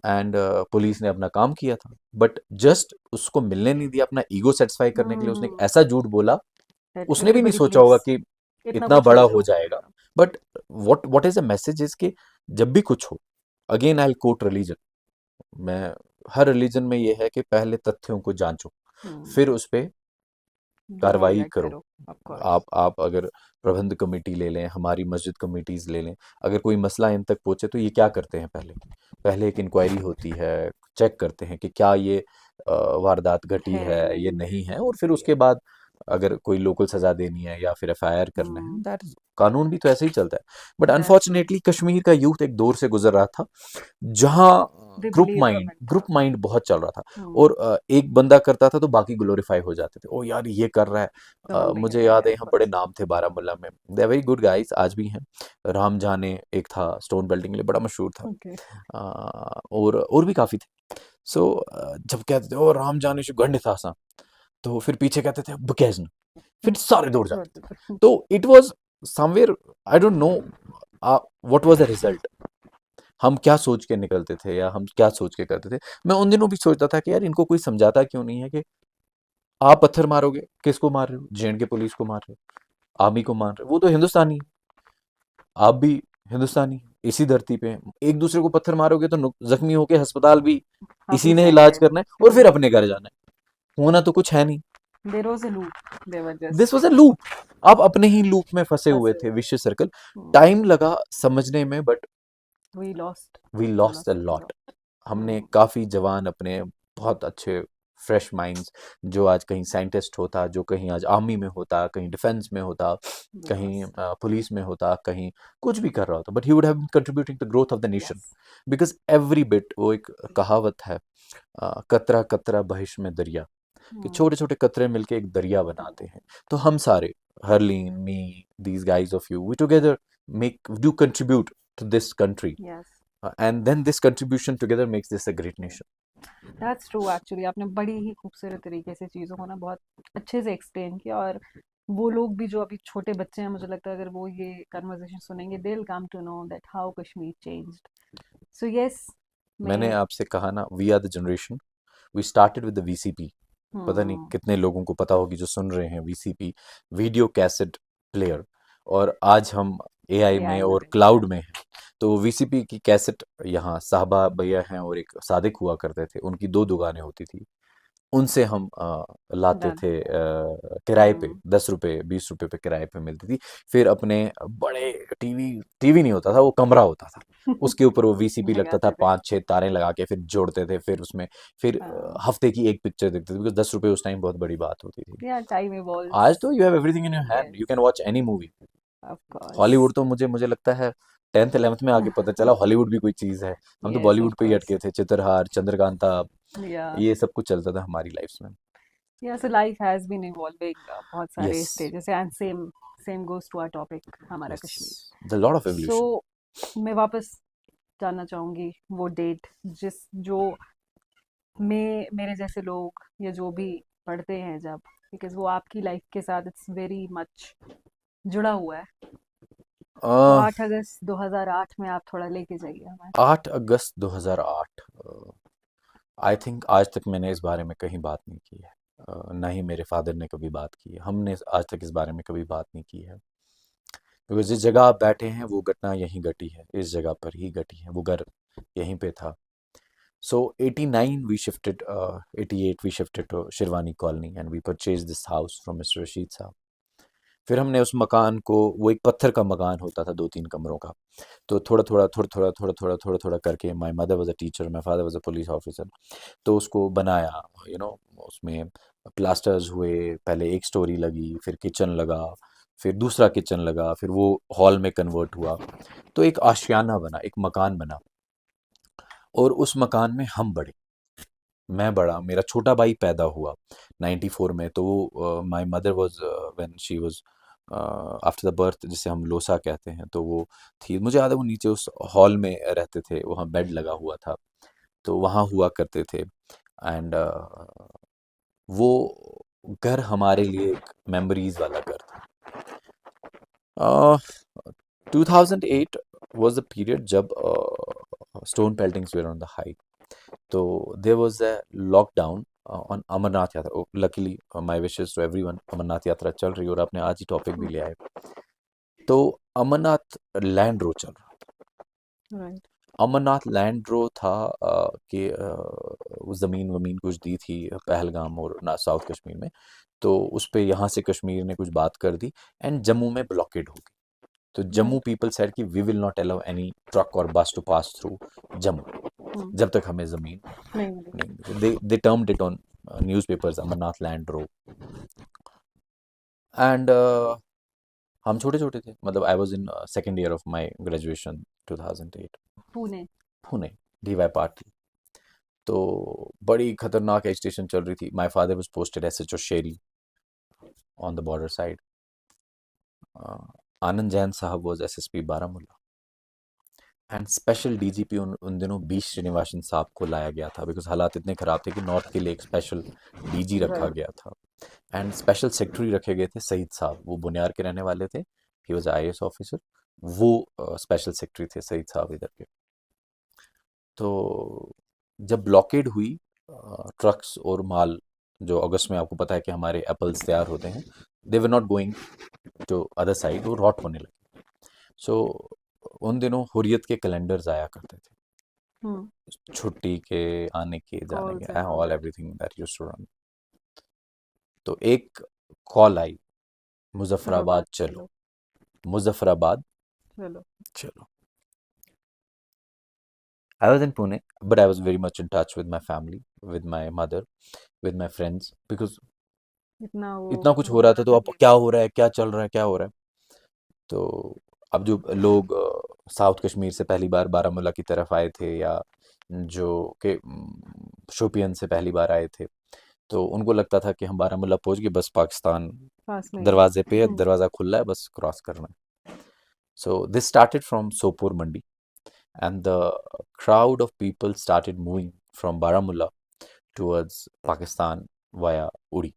A: एंड पुलिस ने अपना काम किया था, बट जस्ट उसको मिलने नहीं दिया, अपना ईगो सेटिस्फाई करने के लिए उसने एक
B: हम्म।
A: ऐसा झूठ बोला। उसने
B: इतनी
A: भी नहीं
B: बड़ी
A: सोचा होगा
B: पुलिस
A: कि
B: इतना
A: इतना
B: कुछ
A: बड़ा
B: कर
A: हो
B: दो।
A: जाएगा। But what is a message is कि जब भी कुछ हो, अगेन आई कोट रिलीजन, मैं हर रिलीजन में ये है कि पहले तथ्यों को जांचो,
B: हम्म।
A: फिर उस पे
B: देन
A: कार्रवाई
B: रिएक्ट
A: करो।
B: करो। Of course.
A: आप अगर प्रबंध कमेटी ले लें, हमारी मस्जिद कमेटीज ले लें, अगर कोई मसला इन तक पहुंचे तो ये क्या करते हैं, पहले पहले एक इंक्वायरी होती है, चेक करते हैं कि क्या ये वारदात घटी
B: है
A: है, ये
B: नहीं।
A: नहीं है, और फिर
B: सही है।
A: उसके बाद अगर कोई लोकल सजा देनी है या फिर एफआईआर करना है,
B: हम्म।
A: दैट इज, कानून भी तो ऐसे ही चलता है। But
B: that's true.
A: Unfortunately Kashmir का यूथ एक दौर से गुजर रहा था जहां
B: they
A: group
B: believe
A: mind
B: government
A: group
B: का।
A: माइंड बहुत चल रहा था।
B: हम्म।
A: और एक बंदा करता था तो बाकी ग्लोरीफाई हो जाते थे, ओ यार ये कर रहा है।
B: तो हम भी
A: मुझे
B: करेंगे
A: याद है
B: ऑफ
A: यहाँ बड़े
B: कोर्स।
A: नाम थे बारामूला में, दे वेरी गुड गाइस, आज भी हैं। राम जाने एक था, स्टोन बेल्टिंग के लिए बड़ा मशहूर था।
B: ओके।
A: और भी काफी थे। सो जब कहते थे ओ राम जाने से गंड था सा, तो फिर पीछे कहते थे बकेजन, फिर सारे दौड़ जाते थे। तो it was somewhere, I don't know what was the result, हम क्या सोच के निकलते थे या हम क्या सोच के करते थे। मैं उन दिनों भी सोचता था कि यार इनको कोई समझाता क्यों नहीं है कि आप पत्थर मारोगे, किसको मार रहे हो, जेएंडके पुलिस को मार रहे हो, आर्मी को मार रहे हो, वो तो हिंदुस्तानी है, आप भी हिंदुस्तानी, इसी धरती पे हैं। एक दूसरे को पत्थर मारोगे तो जख्मी होके अस्पताल भी
B: आप ही
A: इसी ने
B: जाएंगे।
A: इलाज करना है और फिर अपने घर जाना है, होना तो कुछ है नहीं।
B: There was a loop. They were
A: this
B: just
A: was a loop, आप अपने ही लूप में फंसे हुए
B: फंसे
A: थे,
B: हुए।
A: Vicious circle.
B: हम्म।
A: टाइम लगा समझने में, but
B: we lost
A: we
B: we
A: lost a
B: lost a
A: lot.
B: Lot.
A: हमने
B: हम्म।
A: काफ़ी जवान अपने, बहुत अच्छे फ्रेश माइंड्स, जो आज कहीं साइंटिस्ट होता, जो कहीं आज आर्मी में होता, कहीं डिफेंस में होता,
B: वी
A: कहीं
B: लॉस्ट।
A: पुलिस में होता, कहीं कुछ भी कर रहा होता, but he would have been contributing to growth of the nation.
B: Yes.
A: Because every bit, वो एक कहावत है, कतरा कतरा बहिश में दरिया, कि
B: हम्म।
A: छोटे छोटे कतरे मिलके एक दरिया बनाते हैं। तो हम सारे, हरलीन, मी, these guys of you, we together do contribute to this country,
B: yes.
A: and then this contribution together makes this a great nation.
B: That's true. Actually आपने बड़ी ही खूबसूरत तरीके से चीज़ों को ना बहुत अच्छे से एक्सप्लेन किया। और वो लोग भी जो अभी छोटे बच्चे हैं, मुझे लगता है अगर वो ये कन्वर्सेशन सुनेंगे they will come to know that how Kashmir changed. So yes.
A: मैंने
B: मैं
A: आपसे कहा ना, we are the generation, we started with the VCP. पता नहीं
B: हम्म।
A: कितने लोगों को पता होगी जो सुन रहे हैं, वीसीपी, वीडियो कैसेट प्लेयर, और आज हम एआई में
B: एआई में
A: और
B: देख रहे
A: क्लाउड
B: हैं।
A: में हैं। तो वीसीपी की कैसेट, यहाँ साहबा भैया हैं और एक सादिक हुआ करते थे, उनकी दो दुकानें होती थी, उनसे हम लाते
B: डन।
A: थे किराए पे,
B: हम्म।
A: 10 रुपए 20 रुपए पे किराए पे मिलती थी। फिर अपने बड़े टीवी टीवी नहीं होता था, वो कमरा होता था, उसके ऊपर वो वीसीपी लगता था,
B: लगाते थे।
A: 5-6 तारें लगा के फिर जोड़ते थे, फिर उसमें फिर
B: हाँ,
A: हफ्ते की एक पिक्चर देखते थे, बिकॉज 10 रुपए उस टाइम बहुत बड़ी बात होती थी।
B: या टाइम
A: आज
B: इवॉल्व्स।
A: तो you have everything in your hand,
B: yes,
A: you can watch any movie.
B: Of course.
A: Hollywood तो मुझे मुझे लगता है 10th 11th में आके पता चला हॉलीवुड भी कोई चीज़ है। हम तो
B: यस, ऑफ
A: बॉलीवुड पे ही
B: कोर्स।
A: अटके थे, चित्रहार, चंद्रकांता,
B: या
A: ये सब कुछ चलता था हमारी लाइफ में।
B: या so life has been evolving बहुत
A: यस,
B: सारे stages and same same goes to our topic, हमारा
A: yes,
B: Kashmir.
A: The lot of
B: so
A: evolution.
B: मैं वापस जानना चाहूंगी वो डेट जिस जो मेरे जैसे लोग या जो भी पढ़ते हैं जब, बिकॉज वो आपकी लाइफ के साथ इट्स वेरी मच जुड़ा हुआ है। तो 8 अगस्त 2008 में आप थोड़ा लेके जाइए हमें।
A: 8 अगस्त 2008, आई थिंक आज तक मैंने इस बारे में कहीं बात नहीं की है। ना ही मेरे फादर ने कभी बात की है, हमने आज तक इस बारे में कभी बात नहीं की है। क्योंकि जिस जगह आप बैठे हैं वो घटना यहीं घटी है, इस जगह पर ही घटी है, वो घर यहीं पे था। So 89 we shifted, 88 we shifted to Shirwani colony and we purchase this house from mister Rashid sahab. फिर हमने उस मकान को, वो एक पत्थर का मकान होता था 2-3 कमरों का, तो थोड़ा थोड़ा करके, my mother was a teacher, my father was a police officer, तो उसको बनाया, उसमें प्लास्टर्स हुए, पहले एक स्टोरी लगी, फिर किचन लगा, फिर दूसरा किचन लगा, फिर वो हॉल में कन्वर्ट हुआ, तो एक आशियाना बना, एक मकान बना। और उस मकान में हम बड़े, मैं बड़ा, मेरा छोटा भाई पैदा हुआ 94 में, तो वो my mother was, when she was after the birth, जिसे हम लोसा कहते हैं, तो वो थी, मुझे याद है वो नीचे उस हॉल में रहते थे, वहाँ बेड लगा हुआ था, तो वहाँ हुआ करते थे। एंड वो घर हमारे लिए एक मेमोरीज वाला घर था। 2008 was the period जब stone peltings were on the high, तो there was a lockdown on Amarnath Yatra. Luckily my wishes to everyone, Amarnath Yatra चल रही है और आपने आज ही टॉपिक भी लिया है। तो अमरनाथ लैंड रो चल रहा।
B: राइट।
A: अमरनाथ लैंड रो था, कि वो ज़मीन वमीन कुछ दी थी पहलगाम और ना साउथ कश्मीर में, तो उस पे यहाँ से कश्मीर ने कुछ बात कर दी एंड जम्मू में ब्लॉकेड हो गई। तो जम्मू
B: राइट।
A: पीपल सेड कि we will not allow any truck और bus to pass through Jammu, जब तक हमें ज़मीन
B: नहीं मिली।
A: नहीं मिली। They termed it on newspapers Amarnath land row. And हम छोटे छोटे थे, मतलब I was in second year of my graduation 2008,
B: Pune.
A: Pune, DY Patil. तो बड़ी खतरनाक एजिटेशन चल रही थी। My father was posted SHO Sheeri on the border side. Anand Jain साहब was SSP Baramulla and special DGP उन दिनों बी श्रीनिवासन साहब को लाया गया था, बिकॉज हालात इतने ख़राब थे कि नॉर्थ के लिए एक स्पेशल डीजी रखा
B: राइट।
A: गया था। एंड स्पेशल सेक्रेटरी रखे गए थे सईद साहब, वो बुनियार के रहने वाले थे, ही वाज आईएएस ऑफिसर, वो स्पेशल सेक्रेटरी थे सईद साहब इधर के। तो जब ब्लॉकेड हुई, ट्रक्स और माल, जो अगस्त में आपको पता है कि हमारे एप्पल्स तैयार होते हैं, they were not going to other side, वो रॉट होने लगे। सो उन दिनों हुर्रियत के कैलेंडर्स आया करते थे,
B: हम्म।
A: छुट्टी के, आने के, जाने
B: कॉल्स
A: के,
B: and all
A: all
B: that.
A: Everything that used to run. तो एक कॉल आई,
B: चलो
A: मुजफ्फराबाद
B: बात
A: चलो,
B: चलो।
A: मुजफ्फराबाद
B: चलो।
A: चलो। I was in Pune, but I was very much in touch with my family, with my mother, with my friends, because
B: इतना
A: इतना कुछ हो
B: वो
A: रहा था,
B: होता
A: तो
B: था
A: अब
B: कि
A: क्या हो रहा है, क्या चल रहा है, क्या हो रहा है। तो अब जो लोग साउथ कश्मीर से पहली बार बारामूला की तरफ आए थे, या जो कि शोपियन से पहली बार आए थे, तो उनको लगता था कि हम बारामूला पहुंच गए, बस पाकिस्तान
B: पास में ही है।
A: दरवाजे पे है, दरवाज़ा खुला है, बस क्रॉस करना है। So this started from Sopore Mandi and the crowd of people started moving from Baramulla towards Pakistan via Uri.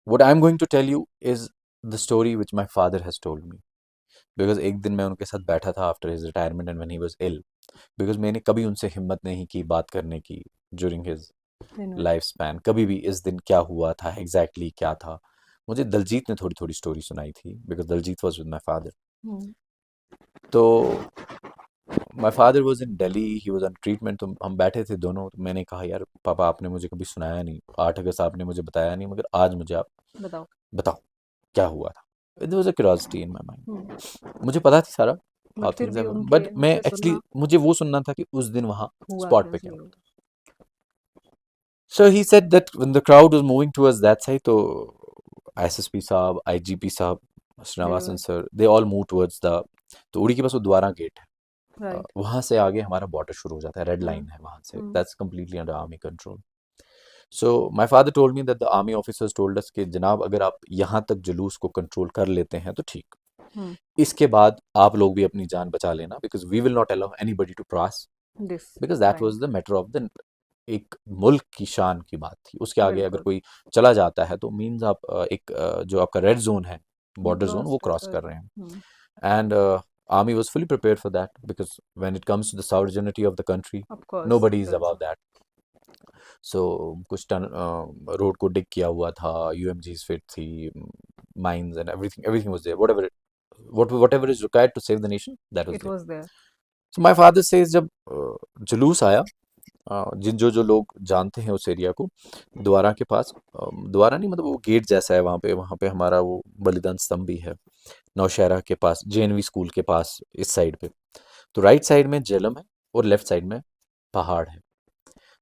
A: What I'm going to tell you is the story which my father has told me. Because एक दिन मैं उनके साथ बैठा था after his retirement and when he was ill. Because मैंने कभी उनसे हिम्मत नहीं की बात करने की during his
B: इन्होंने।
A: लाइफ स्पैन, कभी भी इस दिन क्या हुआ था, एग्जैक्टली क्या था। मुझे दलजीत ने थोड़ी थोड़ी स्टोरी सुनाई थी, because Daljeet was with my father.
B: Hmm.
A: तो my father was in Delhi, he was on treatment, तो हम बैठे थे दोनों, तो मैंने कहा यार पापा, आपने मुझे कभी सुनाया नहीं, 8 अगस्त आपने मुझे बताया नहीं, मगर आज मुझे आप
B: बताओ।
A: बताओ क्या हुआ था। There was a curiosity in my mind.
B: हम्म,
A: मुझे पता थी सारा how
B: बट फिर
A: things
B: भी
A: happen,
B: उनके
A: but मैं
B: मुंह से
A: एक्चुअली
B: सुनना
A: मुझे वो सुनना था कि उस दिन वहाँ
B: हुआ
A: स्पॉट
B: क्या
A: पे क्या
B: सही।
A: हुआ था. So he said that when the crowd was moving towards that side, तो एसएसपी साहब, आईजीपी साहब, Srinivasan
B: They
A: sir, they all move towards the, तो उड़ी के पास वो द्वारा गेट है,
B: were right.
A: वहां से आगे हमारा बॉर्डर शुरू हो जाता है, रेड लाइन
B: हम्म,
A: है वहां से,
B: hmm,
A: that's completely under army control. So my father told me that the army officers told us कि जनाब अगर आप यहाँ तक जुलूस को कंट्रोल कर लेते हैं तो ठीक,
B: हम्म,
A: इसके बाद आप लोग भी अपनी जान बचा लेना, because we will not allow anybody to cross,
B: this
A: because that
B: line,
A: was the matter of the, एक मुल्क की शान की बात थी. उसके आगे अगर
B: बिल्कुल,
A: कोई चला जाता है तो मीन्स आप एक जो आपका रेड जोन है,
B: वो
A: बॉर्डर जोन,
B: क्रॉस
A: वो
B: कर
A: क्रॉस
B: रहे
A: कर
B: थे।
A: रहे हैं. And army was fully prepared for that because when it comes to the sovereignty of the country,
B: of course
A: nobody is
B: बिल्कुल,
A: above that. So कुछ टन रोड को डिग किया हुआ था, यूएमजीज फिट थी, mines and everything was there, whatever is required to save the nation, that was
B: it
A: there.
B: Was there.
A: So my father says जब जुलूस आया, जिन जो जो लोग जानते हैं उस एरिया को, द्वारा के पास, द्वारा नहीं मतलब वो गेट जैसा है वहाँ पे हमारा वो बलिदान स्तंभ भी है, नौशहरा के पास, जेएनवी स्कूल के पास इस साइड पे. तो राइट साइड में जेलम है और लेफ्ट साइड में पहाड़ है.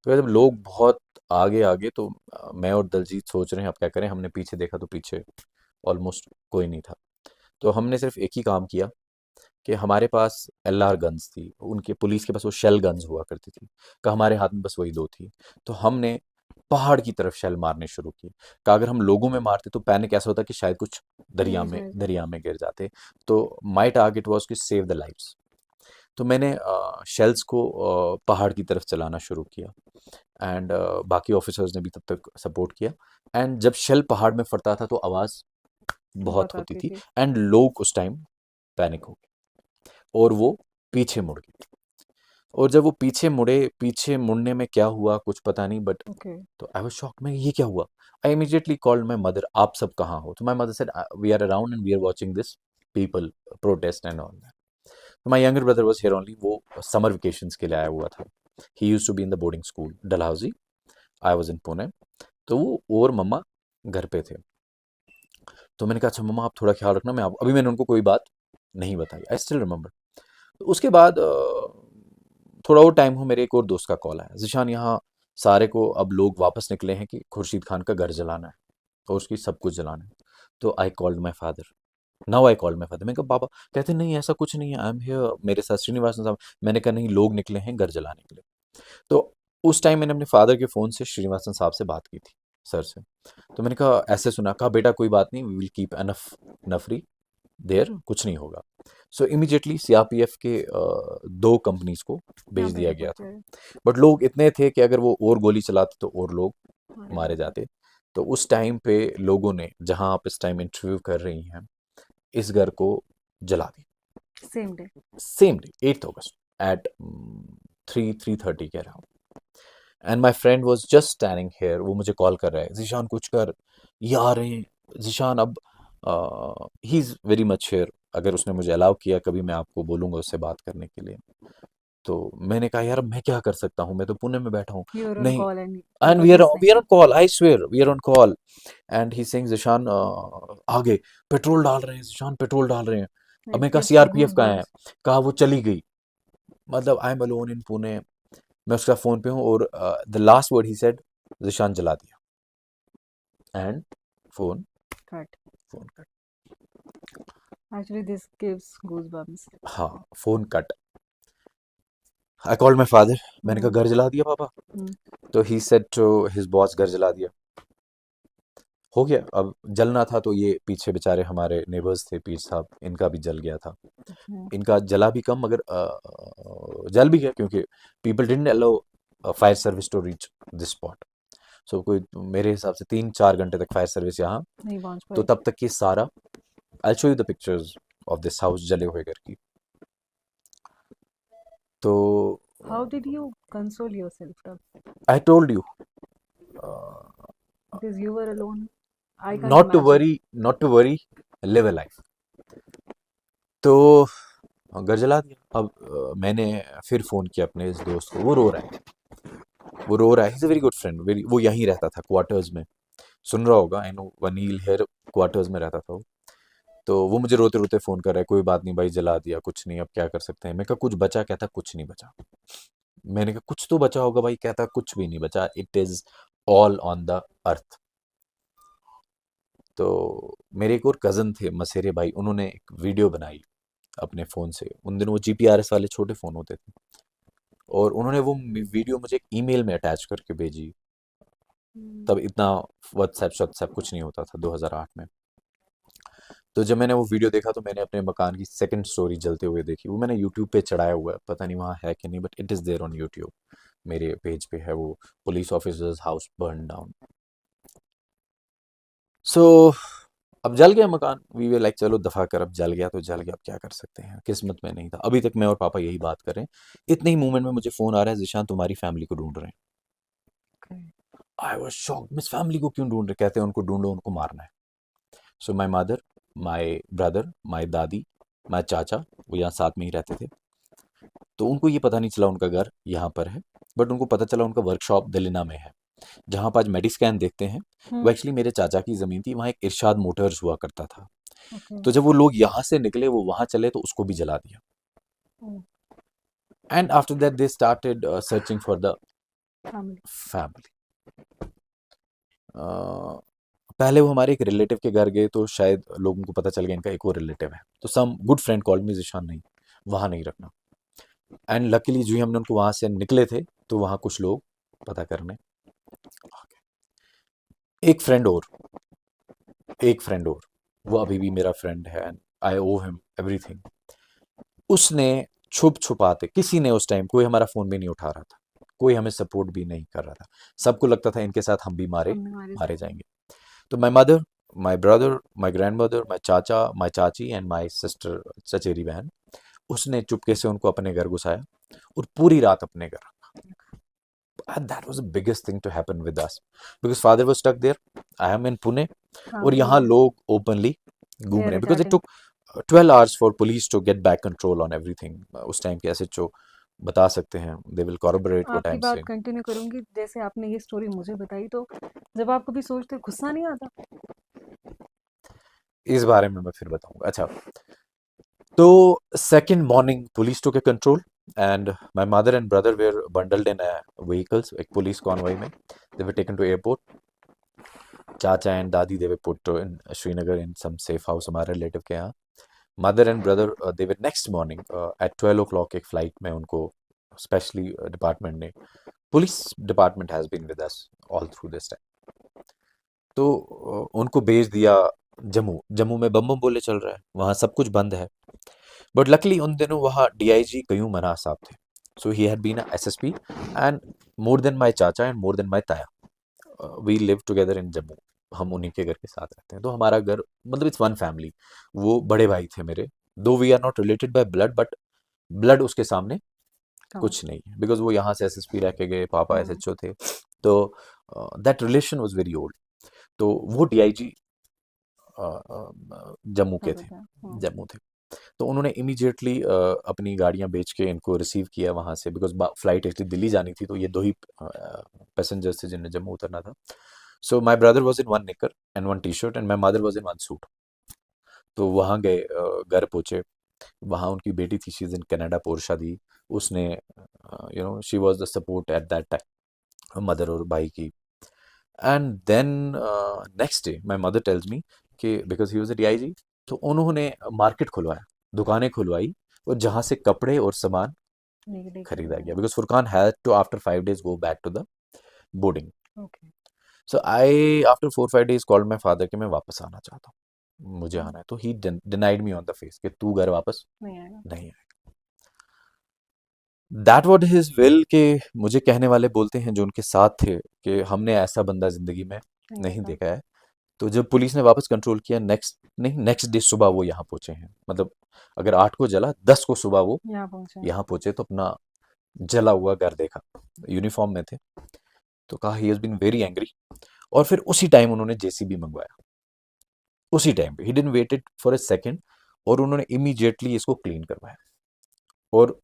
A: तो जब लोग बहुत आगे आगे, तो मैं और दलजीत सोच रहे हैं अब क्या करें. हमने पीछे देखा तो पीछे ऑलमोस्ट कोई नहीं था. तो हमने सिर्फ एक ही काम किया कि हमारे पास एलआर गन्स थी, उनके पुलिस के पास वो शेल गन्स हुआ करती थी, का हमारे हाथ में बस वही दो थी. तो हमने पहाड़ की तरफ शेल मारने शुरू किए. का अगर हम लोगों में मारते तो पैनिक ऐसा होता कि शायद कुछ
B: गिर जाएगा,
A: दरिया में गिर जाते. तो my target was to save the lives. तो मैंने शेल्स को पहाड़ की तरफ चलाना शुरू किया. एंड बाकी ऑफिसर्स ने भी तब तक सपोर्ट किया. एंड जब शेल पहाड़ में फटता था तो आवाज़ बहुत
B: बहुत
A: होती
B: आती
A: थी,
B: थी।
A: एंड लोग उस टाइम पैनिक हो गए और वो पीछे मुड़ गए. और जब वो पीछे मुड़े, पीछे मुड़ने में क्या हुआ कुछ पता नहीं, बट
B: ओके,
A: तो आई वाज शॉक, मैं ये क्या हुआ. I immediately called my mother, आप सब कहाँ हो. तो my mother said we are around and we are watching this people protest and all that. तो my younger brother was here only, वो समर वेकेशंस के लिए आया हुआ था. He used to be in the boarding school Dalhousie, I was in Pune. तो वो और मम्मा घर पे थे. तो मैंने कहा अच्छा मम्मा आप थोड़ा ख्याल रखना, मैं आप, अभी मैंने उनको कोई बात नहीं बताई, आई स्टिल रिमेंबर. तो उसके बाद थोड़ा और टाइम हो, मेरे एक और दोस्त का कॉल आया, जिशान यहाँ सारे को अब लोग वापस निकले हैं कि खुर्शीद खान का घर जलाना है और उसकी सब कुछ जलाना है. तो आई called my father, now I called my father. मैंने कहा पापा, कहते नहीं ऐसा कुछ नहीं है, आई एम हियर, मेरे साथ श्रीनिवासन साहब. मैंने कहा नहीं, लोग निकले हैं घर जलाने के लिए. तो उस टाइम मैंने अपने फादर के फ़ोन से श्रीनिवासन साहब से बात की थी, सर से. तो मैंने कहा ऐसे सुना, कहा बेटा कोई बात नहीं, वी विल कीप एनफ नफरी देयर, कुछ नहीं होगा. सो इमीडिएटली सीआरपीएफ के 2 कंपनीज को
B: यहाँ
A: भेज दिया
B: भेज
A: गया था.
B: देते हैं।
A: बट लोग इतने थे कि अगर वो और गोली चलाते तो और लोग
B: मारे
A: मारे
B: जाते,
A: जाते. तो उस टाइम पे लोगों ने, जहां आप इस टाइम इंटरव्यू कर रही हैं, इस घर को जला दिया.
B: Same day.
A: सेम डे 8 अगस्त एट 3:30 के around. And my friend was just standing here, वो मुझे कॉल कर रहा है, जीशान कुछ कर, ये आ रहे हैं. जीशान अब he is very much here, अगर उसने मुझे अलाउ किया कभी मैं आपको बोलूँगा उससे बात करने के लिए. तो मैंने कहा यार मैं क्या कर सकता हूँ, मैं तो पुणे में बैठा हूँ.
B: यू वर ऑन
A: नहीं,
B: call and
A: and
B: nobody is
A: we
B: saying,
A: are on call, I swear we are on call. And he saying Zeeshan आगे पेट्रोल डाल रहे हैं, जीशान पेट्रोल डाल रहे हैं. अब
B: इट
A: मैं कहा
B: गिव्स यू
A: सीआरपीएफ कहाँ है,
B: गूज़बम्प्स।
A: कहा वो चली गई. मतलब I am alone in Pune, मैं उसका फ़ोन पे हूँ, और the last word he said, Zeeshan जला दिया. And phone
B: cut,
A: phone cut.
B: Actually this gives goosebumps.
A: हाँ, phone cut. I called my father, मैंने कहा
B: हम्म,
A: घर जला दिया पापा.
B: हम्म,
A: तो he said to his boss, घर जला दिया. हो गया, अब जलना था तो ये पीछे बेचारे हमारे नेबर्स थे, पीर साहब, इनका भी जल गया था.
B: हम्म,
A: इनका जला भी कम, मगर जल भी गया क्योंकि people didn't allow fire service to reach this spot. So कोई मेरे हिसाब से 3-4 घंटे तक फायर सर्विस यहाँ.
B: नहीं पहुंच
A: तो
B: पाए।
A: तब तक ये सारा, I show you the pictures of this house जले हुए घर की. तो
B: how did you console yourself तब?
A: I told you
B: because you were alone, I can't
A: not to
B: imagine.
A: Worry, not to worry, live a life. तो घर जला दिया. अब मैंने फिर फ़ोन किया अपने इस दोस्त को, वो रो रहा है, वो रो रहा है. Is a very good friend, very, वो यहीं रहता था क्वार्टर्स में, सुन रहा होगा, आई नो वनील हेयर क्वार्टर्स में रहता था वो. तो वो मुझे रोते रोते फ़ोन कर रहा है, कोई बात नहीं भाई, जला दिया, कुछ नहीं, अब क्या कर सकते हैं। मैं कहा कुछ बचा? कहता कुछ नहीं बचा। मैंने कहा कुछ तो बचा होगा भाई। कहता कुछ भी नहीं बचा, it is all on the earth. तो मेरे एक और कज़न थे मसेरे भाई, उन्होंने एक वीडियो बनाई अपने फ़ोन से। उन दिनों वो जीपीआरएस वाले छोटे फ़ोन होते थे, और उन्होंने वो वीडियो मुझे एक ईमेल में अटैच करके भेजी। तब इतना व्हाट्सएप कुछ नहीं होता था 2008 में। तो जब मैंने वो वीडियो देखा तो मैंने अपने मकान की सेकंड स्टोरी जलते हुए देखी। वो मैंने यूट्यूब पे चढ़ाया हुआ है, पता नहीं वहाँ है कि नहीं, but it is there on YouTube. मेरे पेज पे है वो, police officers house burn down. So अब जल गया मकान, वी वे लाइक चलो दफा कर, अब जल गया तो जल गया, अब क्या कर सकते हैं, किस्मत में नहीं था। अभी तक मैं और पापा यही बात कर रहे हैं। इतने ही मूवमेंट में मुझे फोन आ रहा है, जिशान तुम्हारी फैमिली को ढूंढ रहे हैं। I was shocked, miss family को क्यों ढूंढ रहे? कहते हैं उनको ढूंढो, उनको मारना है। सो माई मदर, माई ब्रदर, माई दादी, माई चाचा, वो यहाँ साथ में ही रहते थे। तो उनको ये पता नहीं चला उनका घर यहाँ पर है, बट उनको पता चला उनका वर्कशॉप दिलिना में है, जहाँ पर आज मेडिस्कैन देखते हैं। वो एक्चुअली मेरे चाचा की ज़मीन थी, वहाँ एक इरशाद मोटर्स हुआ करता था। तो जब वो लोग यहाँ से निकले, वो वहाँ चले तो उसको भी जला दिया। And after that they started searching for the family. पहले वो हमारे एक रिलेटिव के घर गए, तो शायद लोगों को पता चल गया इनका एक और रिलेटिव है। तो some good friend called me, Zishan नहीं, वहाँ नहीं रखना। एंड लकीली जो ही हमने उनको वहाँ से निकले थे, तो वहाँ कुछ लोग पता करने आ गए। एक फ्रेंड और, वो अभी भी मेरा फ्रेंड है, and I owe him everything. उसने छुप छुपाते, किसी ने उस टाइम कोई हमारा फ़ोन भी नहीं उठा रहा था, कोई हमें सपोर्ट भी नहीं कर रहा था। सबको लगता था इनके साथ हम भी मारे जाएंगे। तो my mother, my brother, my grand mother, my चाचा, माई चाची एंड माई सिस्टर, चचेरी बहन, उसने चुपके से उनको अपने घर घुसाया और पूरी रात अपने घर रखा। And that was the biggest thing to happen with us because father was stuck there. I am in Pune, और यहाँ लोग openly घूम रहे हैं because it took 12 hours for police to get back control on everything. उस time के SHO बता सकते हैं, they will corroborate what
B: आपकी
A: I'm
B: बात
A: saying.
B: कंटिन्यू करूंगी। जैसे आपने ये स्टोरी मुझे बताई, तो जब आप कभी सोचते गुस्सा नहीं आता?
A: इस बारे में मैं फिर बताऊंगा। अच्छा, तो second morning police took a control and my mother and brother were bundled in a vehicles, एक police convoy में, they were taken to airport. चाचा एंड दादी they were put in Srinagar in some safe house हमारे relative के यहाँ। Mother and brother they were next morning at 12 o'clock एक flight में उनको स्पेशली डिपार्टमेंट ने, police department has been with us all through this time. तो उनको भेज दिया जम्मू। जम्मू में बम बम बोले चल रहा है, वहाँ सब कुछ बंद है। बट लकली उन दिनों वहाँ डीआईजी कयूम मना साहब थे। So he had been a SSP and more then my चाचा एंड मोर देन माय ताया, we live together in Jammu. हम उन्हीं के घर के साथ रहते हैं, तो हमारा घर मतलब इट्स वन फैमिली। वो बड़े भाई थे मेरे, though we are not related by blood, but blood उसके सामने कुछ नहीं है, बिकॉज वो यहाँ से एसएसपी रह के गए, पापा एसएचओ थे। तो that relation was very old. तो वो डीआईजी जम्मू के थे, जम्मू थे। तो उन्होंने इमीडिएटली अपनी गाड़ियां बेच के इनको रिसीव किया वहाँ से, बिकॉज फ्लाइट एक्चुअली दिल्ली जानी थी, तो ये दो ही पैसेंजर्स थे जिन्हें जम्मू उतरना था। So my brother was in one nicker and one T shirt and my mother was in one suit. तो वहाँ गए, घर पहुँचे। वहाँ उनकी बेटी थी, she is in Canada, Porsha दी। उसने she was the support at that time, mother और भाई की। And then next day my mother tells me कि because he was a DIG, तो उन्होंने मार्केट खुलवाया, दुकानें खुलवाई, और जहाँ से कपड़े और सामान खरीदा गया, because Furqan had to after 5 days go back to the boarding. So I after 4-5 days called my father कि मैं वापस आना चाहता हूँ, मुझे आना है। तो ही denied me on the face कि तू घर वापस नहीं आएगा। दैट वॉट हिज विल, के मुझे कहने वाले बोलते हैं जो उनके साथ थे कि हमने ऐसा बंदा जिंदगी में नहीं देखा है। तो जब पुलिस ने वापस कंट्रोल किया, नेक्स्ट डे सुबह वो यहाँ पहुंचे हैं। मतलब अगर 8 को जला, 10 को सुबह वो यहाँ पहुंचे, तो अपना जला हुआ घर देखा, यूनिफॉर्म में थे। तो कहा he has been very angry, और फिर उसी टाइम उन्होंने जेसीबी मंगवाया, उसी टाइम पे, he didn't waited for a second, और उन्होंने इमीडिएटली इसको क्लीन करवाया और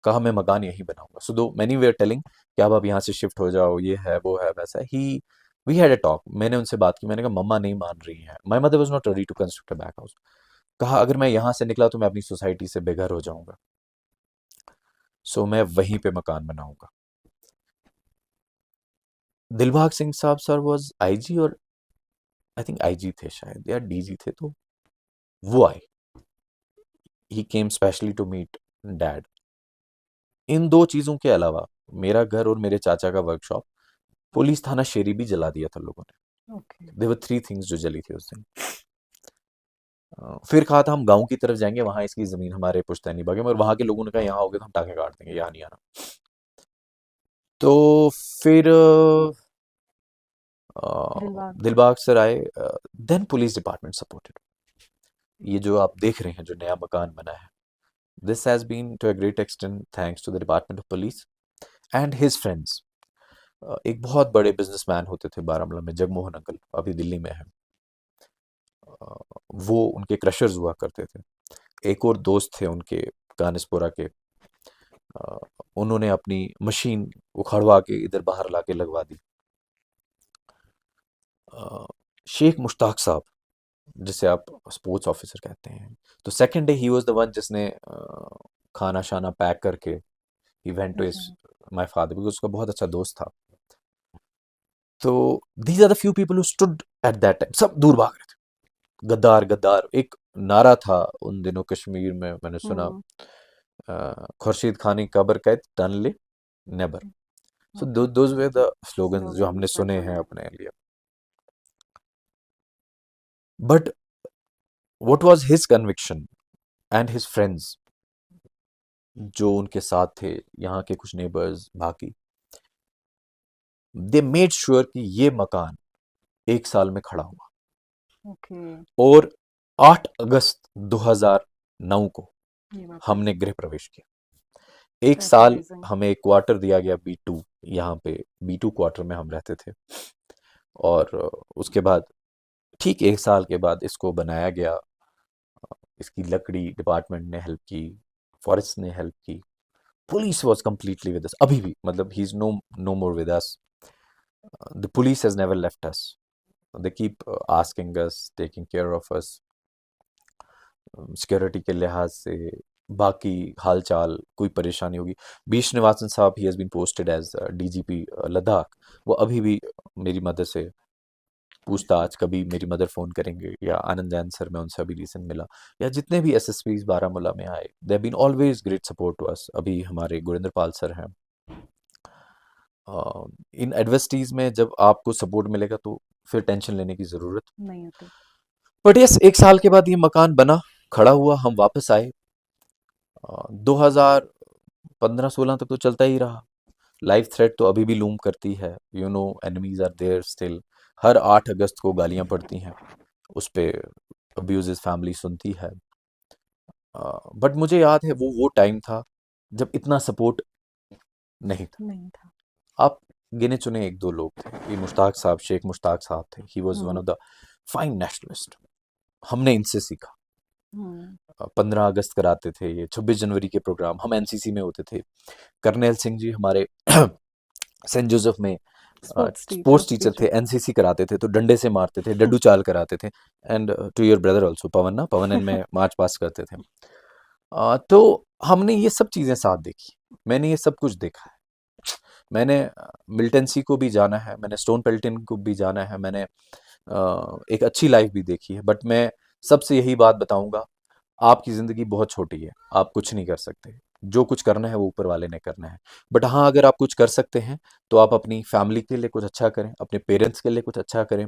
A: कहा मैं मकान यहीं बनाऊंगा। सो दो मैनी वेयर टेलिंग कि अब आप यहाँ से शिफ्ट हो जाओ, ये है वो है वैसा है। ही वी हैड अ टॉक, मैंने उनसे बात की, मैंने कहा मम्मा नहीं मान रही हैं। My mother was not ready to construct a back house. कहा अगर मैं यहाँ से निकला तो मैं अपनी सोसाइटी से बेघर हो जाऊंगा, सो मैं वहीं पे मकान बनाऊंगा। दिलबाग सिंह साहब सर वाज आईजी, और आई थिंक आईजी थे शायद, या डीजी थे, तो वो आए। ही केम स्पेशली टू मीट डैड। इन दो चीजों के अलावा मेरा घर और मेरे चाचा का वर्कशॉप, पुलिस थाना शेरी भी जला दिया था लोगों ने।
B: ओके।
A: देवर 3 थिंग्स जो जली थी उस दिन। फिर कहा था हम गांव की तरफ जाएंगे, वहां इसकी जमीन हमारे पुश्तैनी बाग है, मगर वहां के लोगों ने कहा यहाँ आओगे तो हम टांगे काट देंगे, यहाँ नहीं आना। तो फिर
B: दिलबाग।
A: दिलबाग सर आए। Then police department supported. ये जो आप देख रहे हैं जो नया मकान बना है, this has been to a great extent thanks to the department of police and his friends. एक बहुत बड़े बिजनेसमैन होते थे बारामूला में, जगमोहन अंकल, अभी दिल्ली में है। अ, वो उनके क्रशर्स हुआ करते थे। एक और दोस्त थे उनके, कानिसपुरा के। अ, उन्होंने अपनी मशीन उखड़वा के इधर बाहर लाके लगवा दी। अ, शेख मुश्ताक साहब, जिसे आप स्पोर्ट्स ऑफिसर कहते हैं, तो second day he was the one जिसने खाना शाना पैक करके ही वेंट टू हिज
B: अच्छा।
A: माय फादर, बिकॉज उसका बहुत अच्छा दोस्त था। तो these are the few people who stood at that time. सब दूर भाग रहे थे। गद्दार गद्दार एक नारा था उन दिनों कश्मीर में, मैंने सुना,
B: हम्म।
A: खुर्शीद खानी कब्र कैद टनले नेबर। So those were the slogans जो हमने
B: स्लोगन्स दैट
A: सुने
B: वर
A: हैं
B: देयर।
A: अपने लिए। But what was his conviction and his friends जो उनके साथ थे, यहाँ के कुछ नेबर्स बाकी, दे मेड श्योर कि ये मकान 1 साल में खड़ा हुआ।
B: ओके।
A: और 8 अगस्त 2009 को
B: ये बात है।
A: हमने गृह प्रवेश किया। एक
B: दैट्स
A: साल
B: अमेजिंग।
A: हमें एक क्वार्टर दिया गया B2, यहाँ पे B2 क्वार्टर में हम रहते थे। और उसके बाद ठीक 1 साल के बाद इसको बनाया गया। इसकी लकड़ी डिपार्टमेंट ने हेल्प की, फॉरेस्ट ने हेल्प की, police was completely with us अभी भी, मतलब he is no more with us. The police has never left us. They keep asking us, taking care of us, security के लिहाज से, बाकी हालचाल, कोई परेशानी होगी। B Srinivasan sahab, he has been posted as DGP Ladakh. वो अभी भी मेरी मदर से पूछताछ, कभी मेरी मदर फ़ोन करेंगे, या आनंद जैन सर, मैं उनसे अभी रिसेंट मिला, या जितने भी SSPs बारामूला में आए, they have been always great support to us. अभी हमारे गुरिंदर पाल सर हैं। इन एडवर्सिटीज़ में जब आपको सपोर्ट मिलेगा तो फिर टेंशन लेने की ज़रूरत
B: नहीं होती।
A: बट यस, 1 साल के बाद ये मकान बना, खड़ा हुआ, हम वापस आए। 2015-16 तक तो चलता ही रहा। लाइफ थ्रेट तो अभी भी लूम करती है, you know, enemies are there still. हर 8 अगस्त को गालियां पड़ती हैं, उस पे अब्यूजेस फैमिली सुनती है। बट मुझे याद है वो टाइम था जब इतना सपोर्ट नहीं था।
B: नहीं था।
A: आप गिने चुने एक दो लोग थे, ये मुश्ताक साहब, शेख मुश्ताक साहब थे। He was one of the fine nationalist. हमने इनसे सीखा। 15 अगस्त कराते थे ये, 26 जनवरी के प्रोग्राम, हम एनसीसी में होते थे। करनेल सिंह जी हमारे सेंट जोसेफ में स्पोर्ट्स टीचर थे, एनसीसी कराते थे, तो डंडे से मारते थे, डड्डू चाल कराते थे। And to your brother also Pawan, ना पवन एंड मैं मार्च पास करते थे। तो हमने ये सब चीज़ें साथ देखी, मैंने ये सब कुछ देखा है। मैंने मिल्टेंसी को भी जाना है, मैंने स्टोन पेल्टन को भी जाना है, मैंने एक अच्छी लाइफ भी देखी है। बट मैं सबसे यही बात बताऊंगा, आपकी ज़िंदगी बहुत छोटी है, आप कुछ नहीं कर सकते। जो कुछ करना है वो ऊपर वाले ने करना है। बट हाँ, अगर आप कुछ कर सकते हैं तो आप अपनी फैमिली के लिए कुछ अच्छा करें, अपने पेरेंट्स के लिए कुछ अच्छा करें।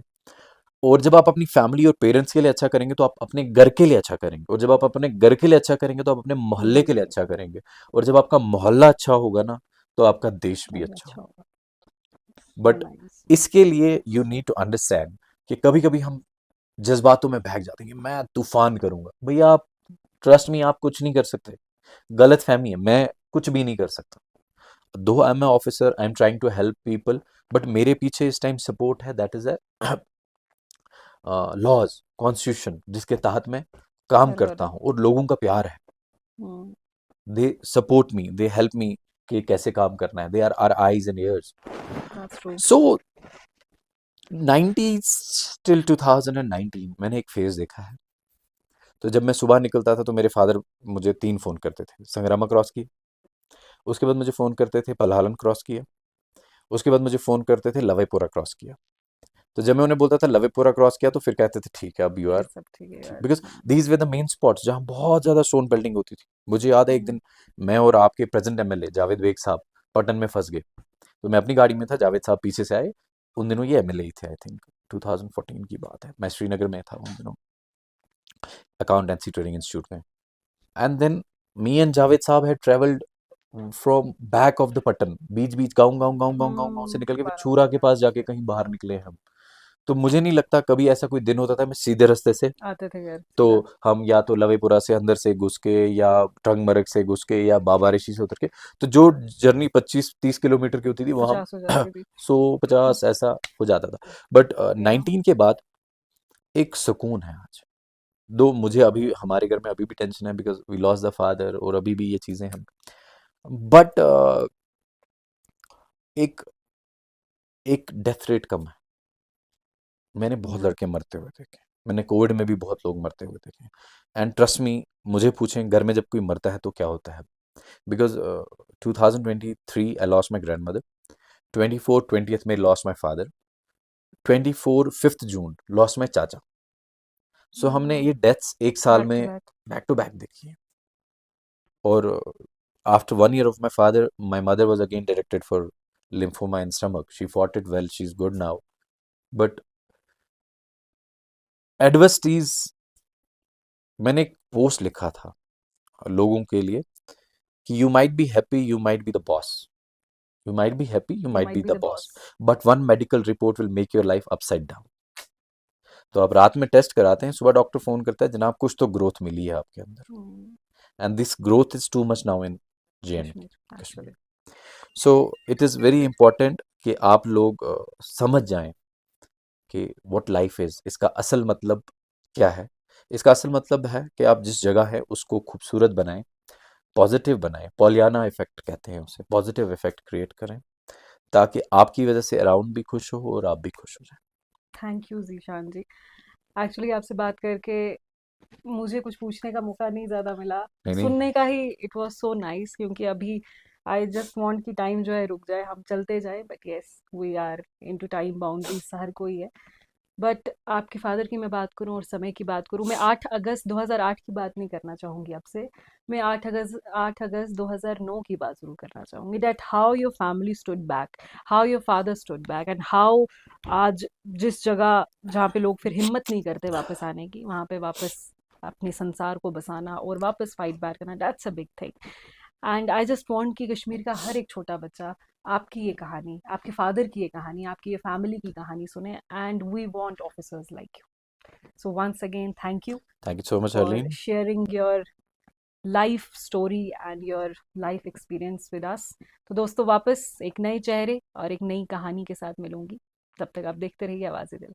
A: और जब आप अपनी फैमिली और पेरेंट्स के लिए अच्छा करेंगे तो आप अपने घर के लिए अच्छा करेंगे, और जब आप अपने घर के लिए अच्छा करेंगे तो आप अपने मोहल्ले के लिए अच्छा करेंगे, और जब आपका मोहल्ला अच्छा होगा ना, तो आपका देश भी अच्छा
B: अच्छा
A: होगा।
B: होगा।
A: But
B: nice.
A: इसके लिए यू नीड टू अंडरस्टैंड कि कभी कभी हम जज्बातों में बहक जाते हैं कि मैं तूफान करूंगा। भैया आप ट्रस्ट मी, आप कुछ नहीं कर सकते। गलत फहमी है, मैं कुछ भी नहीं कर सकता। Though I am a officer, I am trying to help people, but मेरे पीछे इस टाइम सपोर्ट है, that is a laws, constitution, जिसके तहत मैं काम करता हूँ, और लोगों का प्यार है। They support me, they help me कि कैसे काम करना है। They are our eyes and ears. So 90s till 2019 मैंने एक फेज देखा है। तो जब मैं सुबह निकलता था तो मेरे फादर मुझे 3 फ़ोन करते थे, संग्रामा क्रॉस किया, उसके बाद मुझे फ़ोन करते थे पल्हालन क्रॉस किया, उसके बाद मुझे फ़ोन करते थे लवेपुरा क्रॉस किया। तो जब मैं उन्हें बोलता था लवेपुरा क्रॉस किया तो फिर कहते थे ठीक है अब यू
B: फिर
A: आर
B: सब ठीक है
A: ठीक,
B: यार।
A: Because these were the main spots जहाँ बहुत ज़्यादा स्टोन पेल्टिंग होती थी। मुझे याद है एक दिन मैं और आपके प्रेज़ेंट एमएलए जावेद बेग साहब पटन में फँस गए। तो मैं अपनी गाड़ी में था, जावेद साहब पीछे से आए। उन दिनों ये एमएलए ही थे आई थिंक 2014 की बात है। मैं श्रीनगर में था उन दिनों अकाउंटेंसी ट्रेनिंग इंस्टीट्यूट में। And then me and Javed साहब had travelled from back of the Pattan, बीच-बीच गाँव से निकल के फिर छूरा के
B: बारामूला
A: पास जाके कहीं बाहर निकले हम। तो मुझे नहीं लगता कभी ऐसा कोई दिन होता था मैं सीधे रास्ते से,
B: आते थे घर
A: तो
B: सीधा।
A: हम या तो लवेपुरा से अंदर से घुस के या टंगमरग से घुस के या बाबा ऋषि से उतर के, तो जो जर्नी 25-30 किलोमीटर की होती थी वो हम
B: 50 हो जाती थी।
A: 100-50 ऐसा हो जाता था। बट 19 के बाद एक सुकून है आज। दो मुझे अभी हमारे घर में अभी भी टेंशन है because we lost the father और अभी भी ये चीजें हैं। बट एक एक डेथ रेट कम है। मैंने बहुत
B: या
A: लड़के मरते हुए देखे, मैंने कोविड में भी बहुत लोग मरते हुए देखे। एंड ट्रस्ट मी, मुझे पूछें घर में जब कोई मरता है तो क्या होता है, because 2023 I lost my grand mother, 24 20th में lost my father, 24 5th June lost my चाचा। सो हमने ये डेथ्स एक साल
B: बैक टू
A: में
B: बैक।
A: बैक टू बैक देखी है। और after 1 year of my father, my mother was again directed for lymphoma in stomach. She fought it well, she's good now. But adversities, मैंने एक पोस्ट लिखा था लोगों के लिए कि you might be happy, you might be the boss, you might be happy, you
B: you
A: might
B: might
A: be
B: be
A: the
B: the
A: boss,
B: boss.
A: But one medical report will make your life upside down. तो आप रात में test कराते हैं, सुबह doctor phone करता है जनाब कुछ तो ग्रोथ मिली है आपके अंदर, and this growth is too much now in
B: Kashmir
A: JNK
B: actually.
A: Kashmir. So it is very important कि आप लोग समझ जाएं कि व्हाट लाइफ इज़, इसका असल मतलब क्या है। इसका असल मतलब है कि आप जिस जगह है उसको खूबसूरत बनाएं, पॉजिटिव बनाएं, पॉलियाना इफेक्ट कहते हैं उसे, पॉजिटिव इफेक्ट क्रिएट करें ताकि आपकी वजह से अराउंड भी खुश हो और आप भी खुश हो जाएं।
B: Thank you Zeeshan ji. Actually आपसे बात करके मुझे कुछ पूछने का मौका नहीं ज़्यादा मिला,
A: नहीं नहीं,
B: सुनने का ही इट वाज सो नाइस, क्योंकि अभी आई जस्ट वांट कि टाइम जो है रुक जाए, हम चलते जाए, but yes we are into time boundaries, हर कोई है। बट आपके फादर की मैं बात करूं और समय की बात करूं, मैं 8 अगस्त 2008 की बात नहीं करना चाहूँगी आपसे, मैं 8 अगस्त 2009 की बात ज़रूर करना चाहूँगी, that how your family stood back, how your father stood back, and how आज जिस जगह जहाँ पे लोग फिर हिम्मत नहीं करते वापस आने की, वहाँ पे वापस अपने संसार को बसाना और वापस फाइट बैक करना, that's a big thing. And I just want कि कश्मीर का हर एक छोटा बच्चा आपकी ये कहानी, आपके फादर की ये कहानी, आपकी ये फैमिली की कहानी सुने, and we want officers like you. So once again
A: thank you so much
B: for
A: Harleen.
B: Sharing your life story and your life experience with us. तो दोस्तों वापस एक नए चेहरे और एक नई कहानी के साथ मिलूंगी, तब तक आप देखते रहिए आवाज़ दिल।